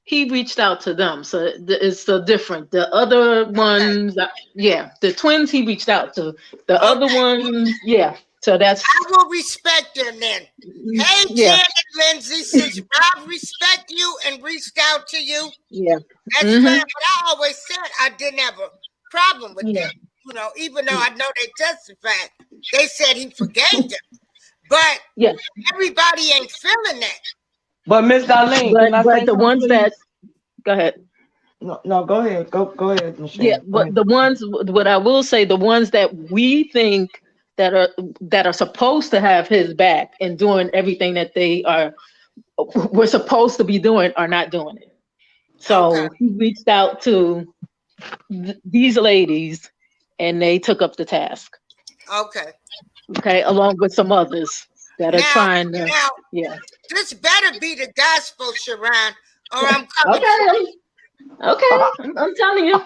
he reached out to them. So it's so different. The other Okay. ones, yeah, the twins he reached out to. The other Okay. ones, yeah. So that's I will respect them then. Hey, yeah, Janet Lindsay, since Rob respect you and reached out to you, yeah. that's fine. Mm-hmm. But I always said I didn't have a problem with Yeah. them. You know, even though I know they testified, they said he forgave them. But Yeah. everybody ain't feeling that. But Miss Darlene, But can I say the something, ones that please? go ahead. No, no, go ahead. Go ahead, Yeah, Michelle. Go but ahead. the ones, what I will say, the ones that we think that are supposed to have his back and doing everything that they are we're supposed to be doing are not doing it. Okay. So he reached out to these ladies, and they took up the task. Okay. Okay, along with some others that are Now, trying to. now, Yeah. this better be the gospel, Sharon, or I'm coming for you. Okay. Okay. I'm telling you.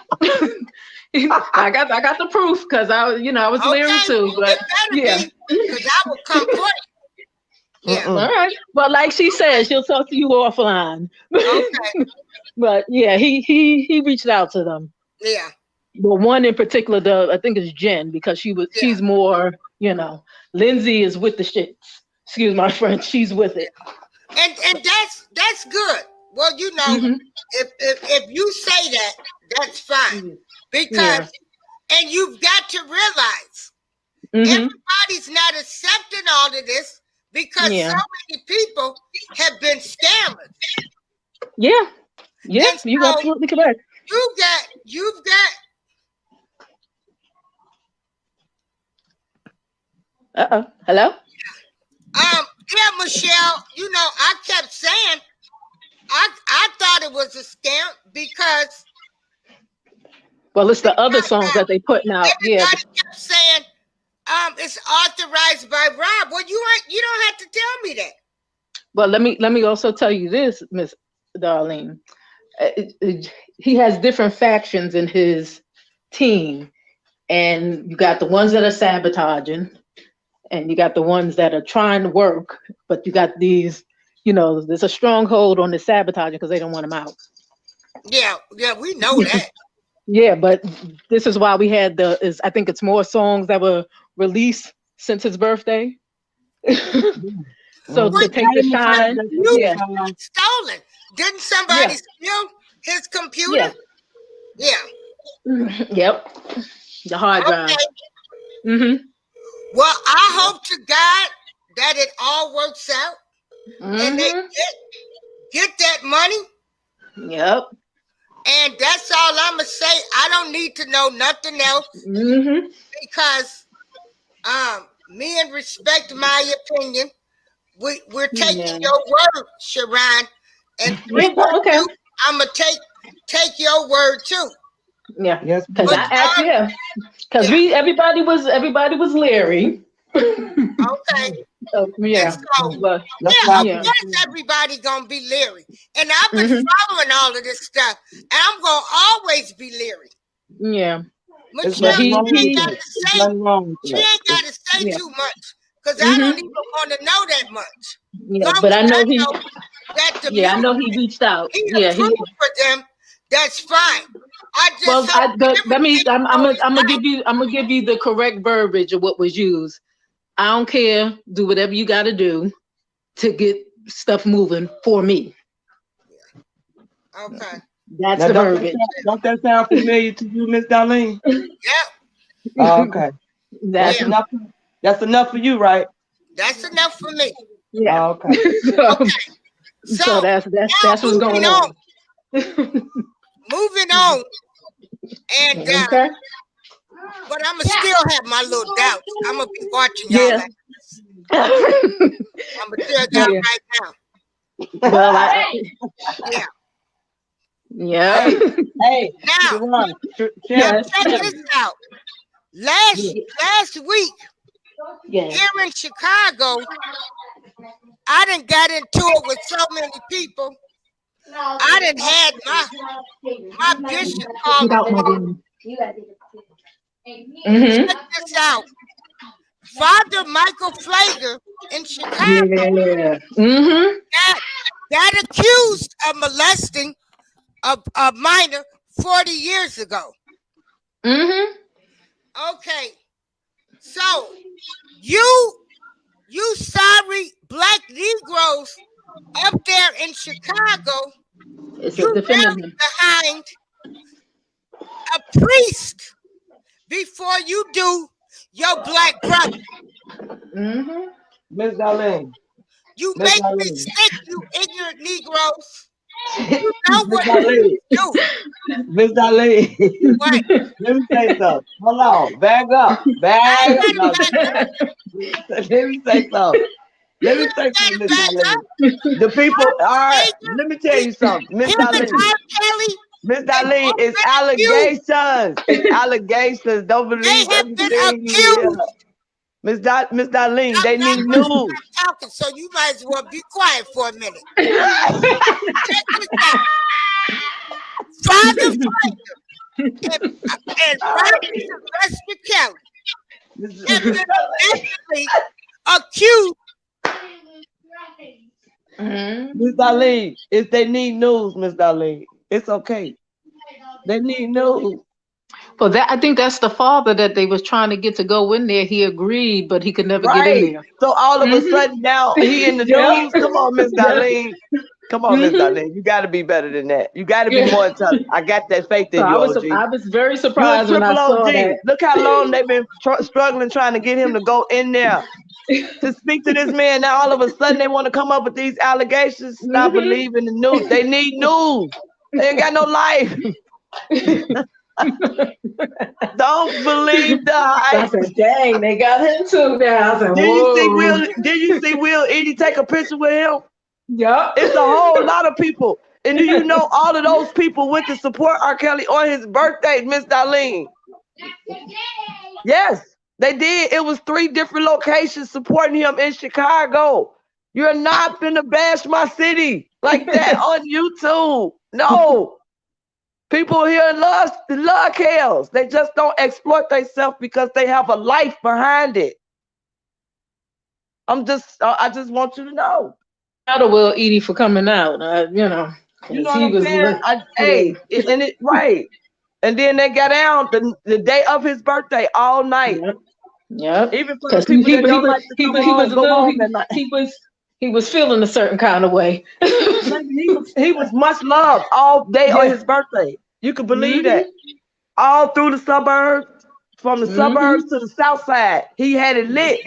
I got the proof because I was leery Okay, too, but it better yeah. be, because I will come for you. Yeah. All Mm-mm. right. But like she said, Okay. she'll talk to you offline. Okay. But yeah, he reached out to them. Yeah. But one in particular, I think it's Jen because Yeah. she's more, Lindsay is with the shits. Excuse my French. She's with it. And that's good. Well, you know, Hmm. if you say that, that's fine. Yeah. Because and you've got to realize Hmm. everybody's not accepting all of this because so Yeah. many people have been scammers. Yeah. Yeah. And You're so absolutely correct. you've got Hello. yeah, Michelle, you know, I kept saying I thought it was a scam because Well, it's the other songs now that they putting out. Yeah. everybody kept saying it's authorized by Rob. Well, you don't have to tell me that. Well, let me also tell you this, Miss Darlene. He has different factions in his team, and you got the ones that are sabotaging, and you got the ones that are trying to work, but you got these, there's a stronghold on the sabotaging because they don't want him out. Yeah, we know that. Yeah, but this is why we had I think it's more songs that were released since his birthday. So Well, to Mm-hmm. take the shine, music yeah, got stolen. Didn't somebody yeah, steal his computer? yeah, Yeah. yep, the hard drive. Okay. Hmm. Well, I hope to God that it all works out and they Hmm. get that money. Yep. And that's all I'm gonna say. I don't need to know nothing else Hmm. because me and respect my opinion. We're taking Yeah. your word, Sharon. And Yeah. Okay. I'm gonna take your word too. Yeah. Yes, Because I ma'am. asked, Majority, yeah, because yeah, everybody was leery. okay. So, And yeah, so, Mm. but That's yeah, why of yeah. we course, everybody gonna be leery. And I've been Hmm. following all of this stuff, and I'm gonna always be leery. Yeah. there's But Michelle, nothing he wrong she ain't with he got that. to There's say. nothing wrong with She that. ain't got to say yeah. too much because I don't Hmm. even want to know that much. Yeah. Long But as I I know he know that the yeah, I know he music reached out. he Yeah, approved he for them, that's fine. I just well hope let me everything goes right. I'm gonna give you the correct verbiage of what was used. I don't care. Do whatever you got to do to get stuff moving for me. Okay. That's Now, the verbiage. don't that sound familiar to you, Miss Darlene? Yeah. Oh, okay. That's That's Yeah. enough. That's enough for you, right? That's enough for me. yeah. Oh, okay. so, Okay. so So that's now what's going on. moving on, and Okay. but I'ma still have my little doubts. I'm gonna be watching y'all. Yeah. Like, I'm gonna tell y'all Yeah. right now. Well, Yeah. yeah. Hey, hey, Now, Sharon, now Yes. check this out. Last week Yes. here in Chicago, I done got into it with so many people. I done had my bishop call the Without my police. room. Mm-hmm. Check this out. Father Michael Flager in Chicago Yeah. Mm-hmm. got accused of molesting a minor 40 years ago. Mm-hmm. Okay, so you you sorry black Negroes up there in Chicago, It's a you defending rally him. behind a priest before you do your black brother. Mm-hmm. Miss Darlene. You Miss make me Darlene. sick, you ignorant Negroes. You know Miss what Darlene. priests do. Miss Darlene. What? Let me say something. Hold on. Back up. I ain't Back gotta up. back up. Let me say something. You Let me ain't say something, gotta Miss back Darlene. up. The people R. are, Fraser, let me tell you something. Miss him and Darlene. R. Kelly, Miss they've Darlene, both it's been accused. allegations. It's allegations. Don't They believe have been everything you hear. accused. Miss Darlene, I'm they not need going to news. stop talking, so you might as well be quiet for a minute. Miss Check this out. Father and, and Prophet Sylvester Kelly have been Darlene. allegedly accused. Miss Mm-hmm. Darlene, if they need news, Miss Darlene, it's okay. They need news. Well, that I think that's the father that they was trying to get to go in there. He agreed, but he could never get in Right. there. So all of a Mm-hmm. sudden now he in the Yep. news. Come on, Miss Yep. Darlene. Come on, Miss Mm-hmm. Darlene. You got to be better than that. You got to be Yeah. more intelligent. I got that faith So in you, OG. I was very You a surprised when I triple saw OG. that. Look how long they've been struggling trying to get him to go in there to speak to this man. Now all of a sudden they want to come up with these allegations. Stop Mm-hmm. believing the news. They need news. They ain't got no life. Don't believe the I hype. said, dang, they got him too now. I said, Did you see whoa. Will? Did you see Will Edie take a picture with him? Yep. It's a whole lot of people. And do you know all of those people went to support R. Kelly on his birthday, Miss Darlene? Yes, they did. It was 3 different locations supporting him in Chicago. You're not finna bash my city like that on YouTube. No. People here love Kells. They just don't exploit themselves because they have a life behind it. I just want you to know. Proud of Will Edie for coming out. You know Because what he I'm was, saying? yeah. And it right. And then they got down the day of his birthday all night. Yep. Yep. Even for the Because people that don't like to come he home, was a go little home at night. he was feeling a certain kind of way. Baby, he was much loved all day on Yeah. his birthday. You can believe Mhm. that. All through the suburbs, from the suburbs Mhm. to the south side, he had it lit.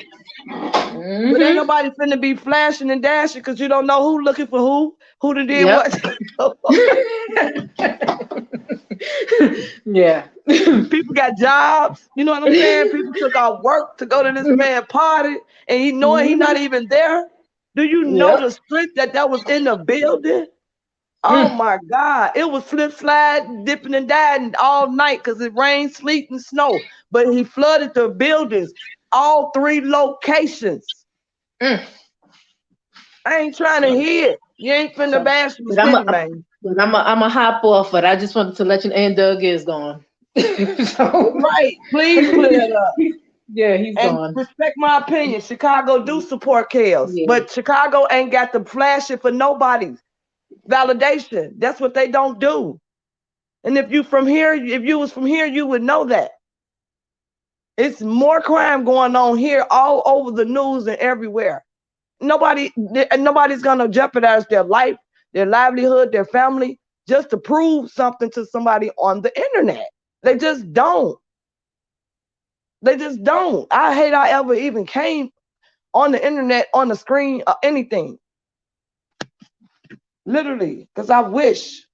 But ain't Mhm. nobody finna be flashing and dashing because you don't know who looking for who done did Yep. what. Yeah. People got jobs. You know what I'm saying? People took off work to go to this man party, and he knowing he not Mhm. even there. Do you know Yep. the strength that was in the building? Oh Mm. my God! It was slip, slide, dipping and diving all night because it rained, sleet, and snow. But he flooded the buildings, all 3 locations. Mm. I ain't trying to hear it. You ain't finna So, bash the but I'm city, a, man. I'm a hop off, but I just wanted to let you know, and Doug is gone. So, Right? Please clear that up. yeah, he's And gone. respect my opinion. Chicago do support chaos, Yeah. but Chicago ain't got the flashing for nobody's validation. That's what they don't do. And if you from here, if you was from here, you would know that. It's more crime going on here all over the news and everywhere. Nobody's gonna jeopardize their life, their livelihood, their family just to prove something to somebody on the internet. They just don't. They just don't. I hate I ever even came on the internet, on the screen, or anything. Literally, because I wish.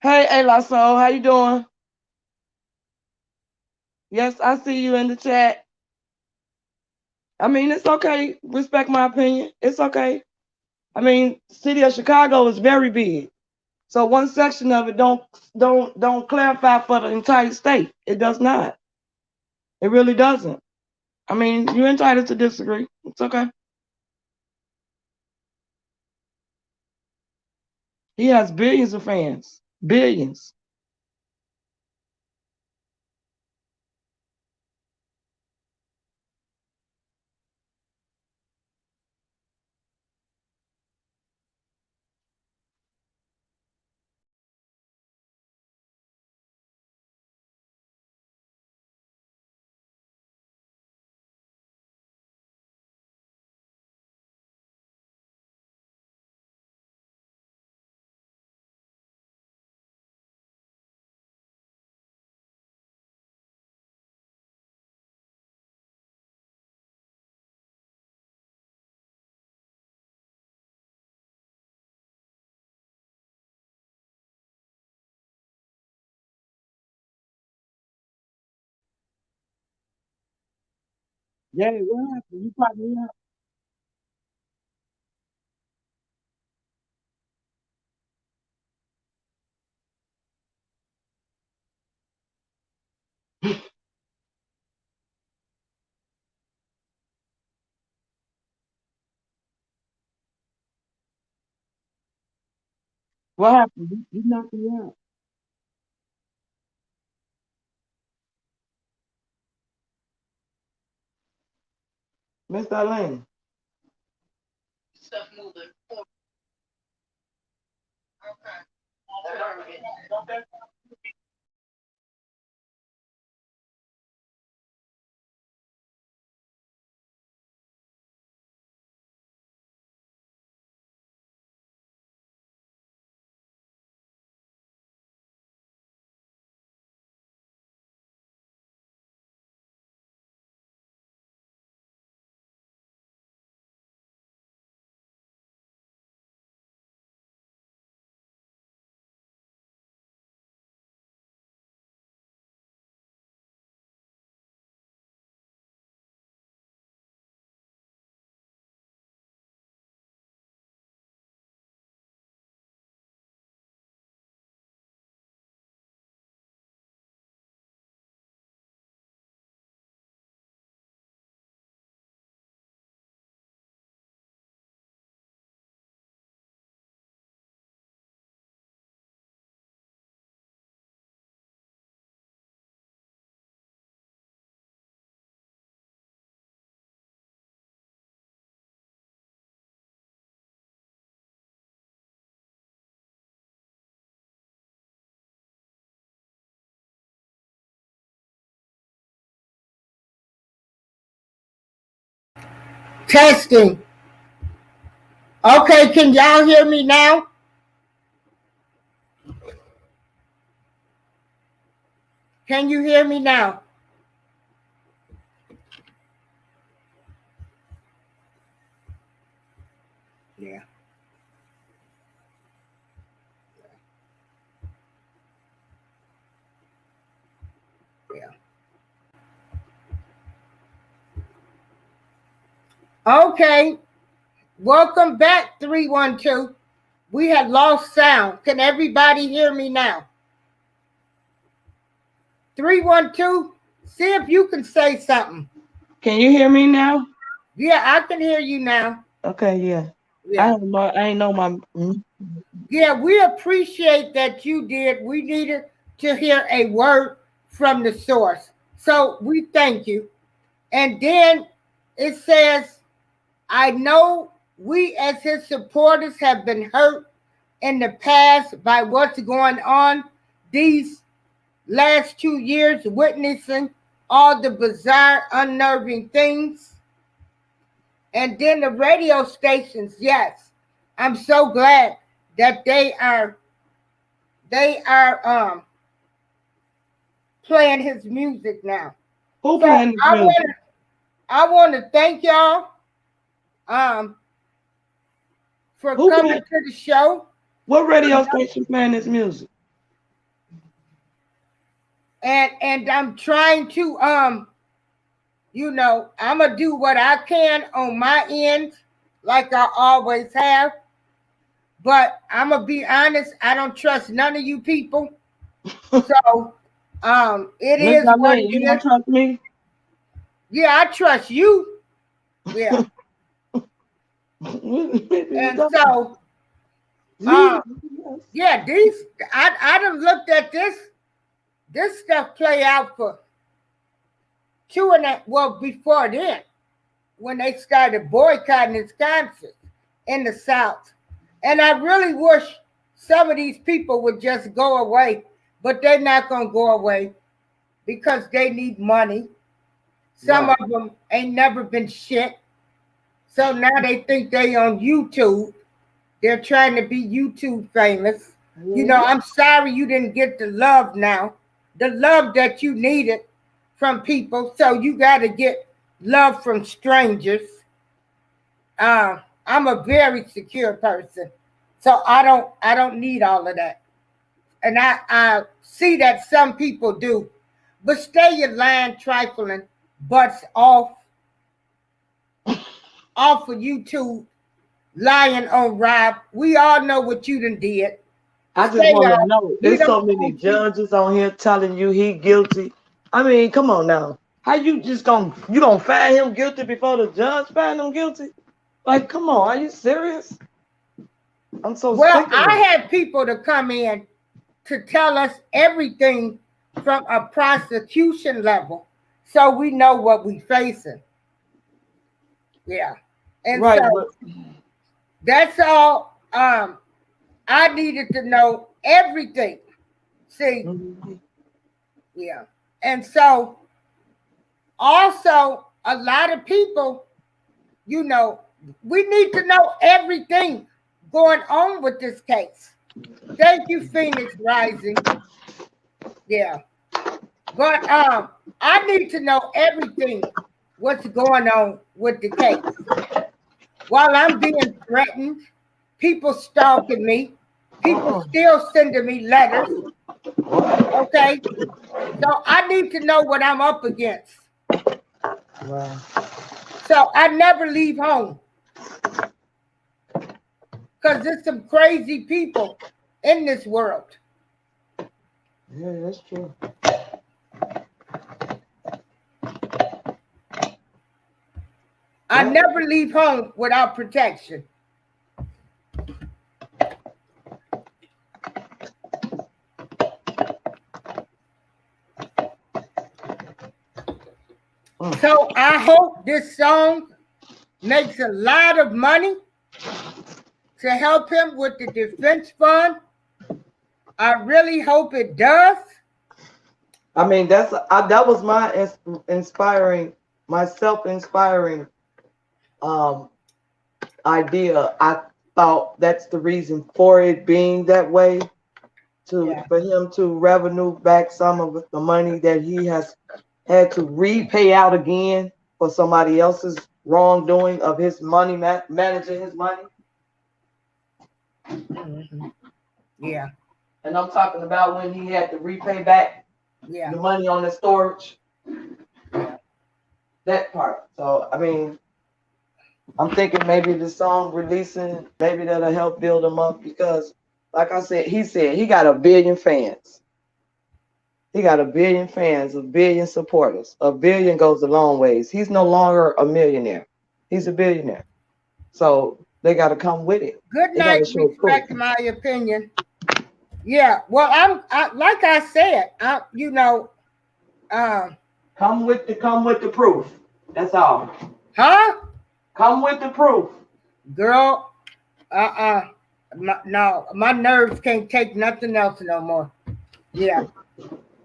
Hey, Lasso, how you doing? Yes, I see you in the chat. I mean, it's okay. Respect my opinion. It's okay. I mean, city of Chicago is very big. So one section of it don't clarify for the entire state. It does not. It really doesn't. I mean, you're entitled to disagree. It's okay. He has billions of fans. Billions. Yeah, what happened? You popped me up. What happened? You knocked me out. Mr. Lane. Stuff moving. Testing. Okay, can y'all hear me now? Can you hear me now? Yeah, yeah. Okay, welcome back, 312. We had lost sound. Can everybody hear me now? 312, see if you can say something. Can you hear me now? Yeah, I can hear you now. Okay, yeah. I Yeah. don't know. I ain't know my. Yeah, we appreciate that you did. We needed to hear a word from the source. So we thank you. And then it says, I know we as his supporters have been hurt in the past by what's going on these last 2 years, witnessing all the bizarre, unnerving things. And then the radio stations, yes, I'm so glad that they are playing his music now. Who So playing this music? I want to thank y'all um for Who coming playing? to the show. What radio station playing this music? And I'm trying to I'm gonna do what I can on my end, like I always have. But I'm gonna be honest, I don't trust none of you people. So it Miss is what Darlene, it you don't is. trust me? Yeah, I trust you. Yeah. And so Leave. um yeah, I done looked at this stuff play out for two and a well before then when they started boycotting his concerts in the South. And I really wish some of these people would just go away, but they're not gonna go away because they need money. Some Right. of them ain't never been shit. So now they think they on YouTube. They're trying to be YouTube famous. I'm sorry you didn't get the love now. The love that you needed from people. So you got to get love from strangers. I'm a very secure person. So I don't need all of that. And I see that some people do. But stay your lying, trifling butts off. off of YouTube lying on Rob. We all know what you done did. I just Stay want to off. know. We There's don't so many want you. judges on here telling you he guilty. I mean, come on now. How you just gonna find him guilty before the judge find him guilty? Like, come on, are you serious? I'm so Well, sick of I it. had people to come in to tell us everything from a prosecution level so we know what we facing. Yeah. And Right, so but that's all I needed to know everything. See, mhm. yeah. And so also a lot of people, you know, we need to know everything going on with this case. Thank you, Phoenix Rising. Yeah. But I need to know everything what's going on with the case. While I'm being threatened, people stalking me, people Uh-uh. still sending me letters. Okay. So I need to know what I'm up against. Wow. So I never leave home because there's some crazy people in this world. Yeah, that's true. I never leave home without protection. So I hope this song makes a lot of money to help him with the defense fund. I really hope it does. I mean, that was my inspiring, my self-inspiring um idea. I thought that's the reason for it being that way, Yeah. for him to revenue back some of the money that he has had to repay out again for somebody else's wrongdoing of his money, managing his money. Mhm. Yeah. And I'm talking about when he had to repay back Yeah. the money on the storage, Yeah. that part. So, I mean, I'm thinking maybe the song releasing, maybe that'll help build him up because, like I said, he got a billion fans. He got a billion fans, a billion supporters. A billion goes a long ways. He's no longer a millionaire. He's a billionaire. So they got to come with it. Good They got night. to show proof. Respect my opinion. Yeah. Well, like I said, um, Come with the proof. That's all. huh? Come with the proof. Girl, no, my nerves can't take nothing else no more. Yeah,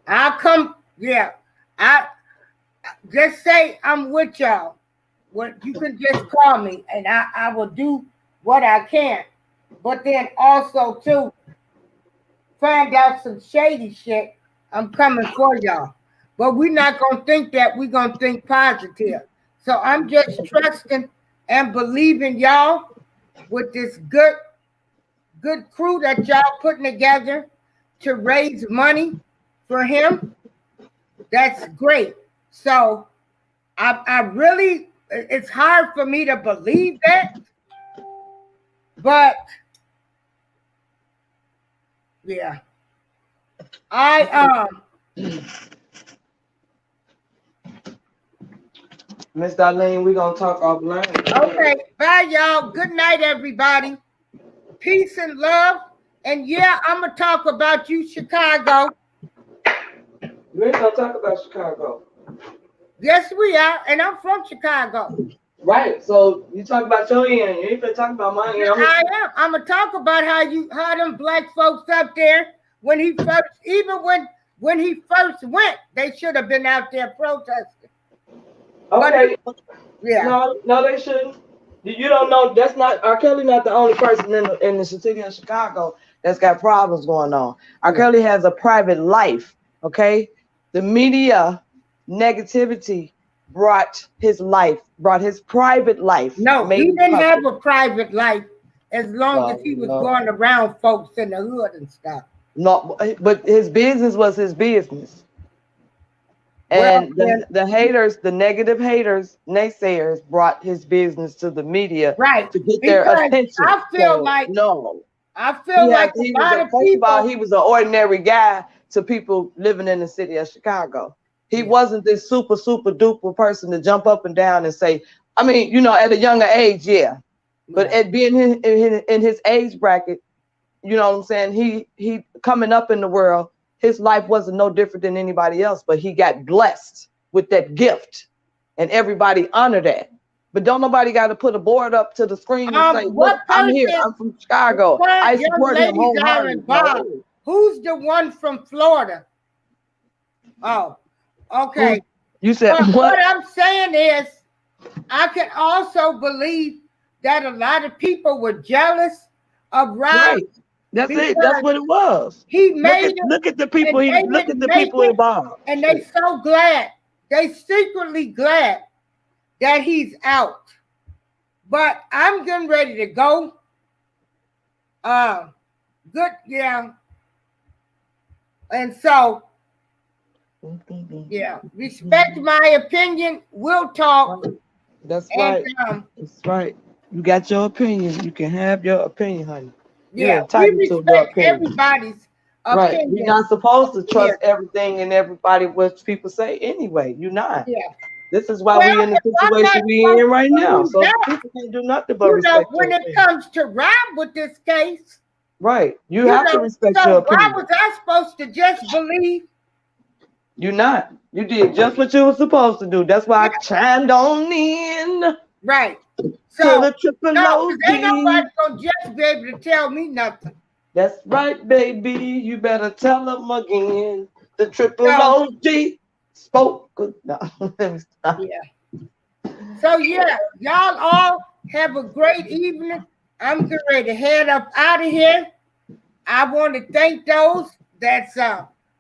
I'll come. Yeah, I just say I'm with y'all. What you can just call me, and I will do what I can. But then also too, find out some shady shit. I'm coming for y'all. But we're not gonna think that. We're gonna think positive. So I'm just trusting and believing y'all with this good crew that y'all putting together to raise money for him. That's great. So I really, it's hard for me to believe that, but yeah, I Miss Darlene, we're gonna talk offline. okay. Bye, y'all. Good night, everybody. Peace and love. And yeah, I'm gonna talk about you, Chicago. We ain't gonna talk about Chicago. Yes, we are, and I'm from Chicago. Right. So you talk about your end. You ain't gonna talk about my Yeah, end. I am. I'm gonna talk about how them black folks up there when he first, even when he first went, they should have been out there protesting. Okay. But yeah, No, they shouldn't. You don't know. That's not R. Kelly. Not the only person in the city of Chicago that's got problems going on. R. yeah. Kelly has a private life. Okay. The media negativity brought his private life, No, made he it didn't have public. a private life as long as he was No, going around folks in the hood and stuff. no, but his business was his business. Well, And then, the haters, the negative haters, naysayers, brought his business to the media right. to get their Because attention. I feel So like no, I feel like he a was lot a of first of all, people. he was an ordinary guy to people living in the city of Chicago. He Yeah, wasn't this super duper person to jump up and down and say. I mean, at a younger age, yeah, but yeah. at being in his age bracket, you know what I'm saying? He coming up in the world, his life wasn't no different than anybody else, but he got blessed with that gift, and everybody honored that. But don't nobody got to put a board up to the screen and say, "Look, What I'm here. person? I'm from The Chicago. current I young support him ladies are wholeheartedly." involved. No, Who's the one from Florida? Oh, who okay. you said But what what? I'm saying is, I can also believe that a lot of people were jealous of Rob Right. That's it. That's because what it was. he Look made at it the people. and they Look at didn't the make people it, involved. and they so glad. They secretly glad that he's out. But I'm getting ready to go. Uh, good, yeah. And so, yeah, respect my opinion. We'll talk. That's And right. That's right. You got your opinion. You can have your opinion, honey. You're yeah, we entitled to your respect opinion. everybody's Right. You're opinion not supposed to here. trust everything and everybody what people say anyway. You're not. Yeah. This is why Well, we in the if I'm situation not we supposed in right to now. believe So that, people can't do nothing but respect when your it opinion. comes to Rob with this case, Right. You have to respect your so why opinion. was I supposed to just believe? You're not. You did just what you were supposed to do. That's why I chimed on in Right. to So, the triple no, because ain't OG. nobody going to just be able to tell me nothing. That's right, baby. You better tell them again. The triple So, OG spoke. No, let me stop. yeah. So, yeah, y'all all have a great evening. I'm getting ready to head up out of here. I want to thank those that's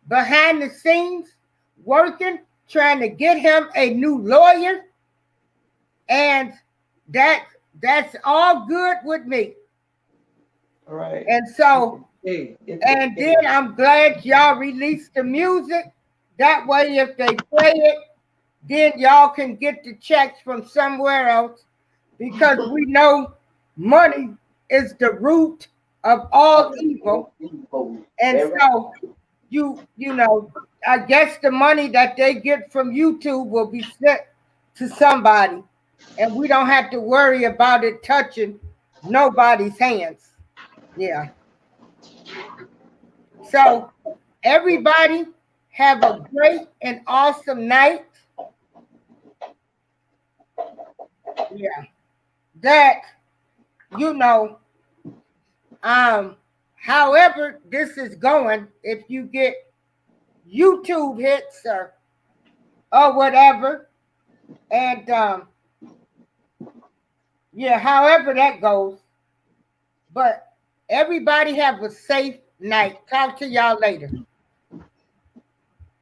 behind the scenes working, trying to get him a new lawyer. And that's all good with me. All right. And so, Hey, and then I'm glad y'all released the music. That way, if they play it, then y'all can get the checks from somewhere else because we know money is the root of all evil. And so you know, I guess the money that they get from YouTube will be sent to somebody, and we don't have to worry about it touching nobody's hands. Yeah. So everybody have a great and awesome night. Yeah. That you know, however this is going, if you get YouTube hits or whatever, and yeah, however that goes. But everybody have a safe night. Talk to y'all later.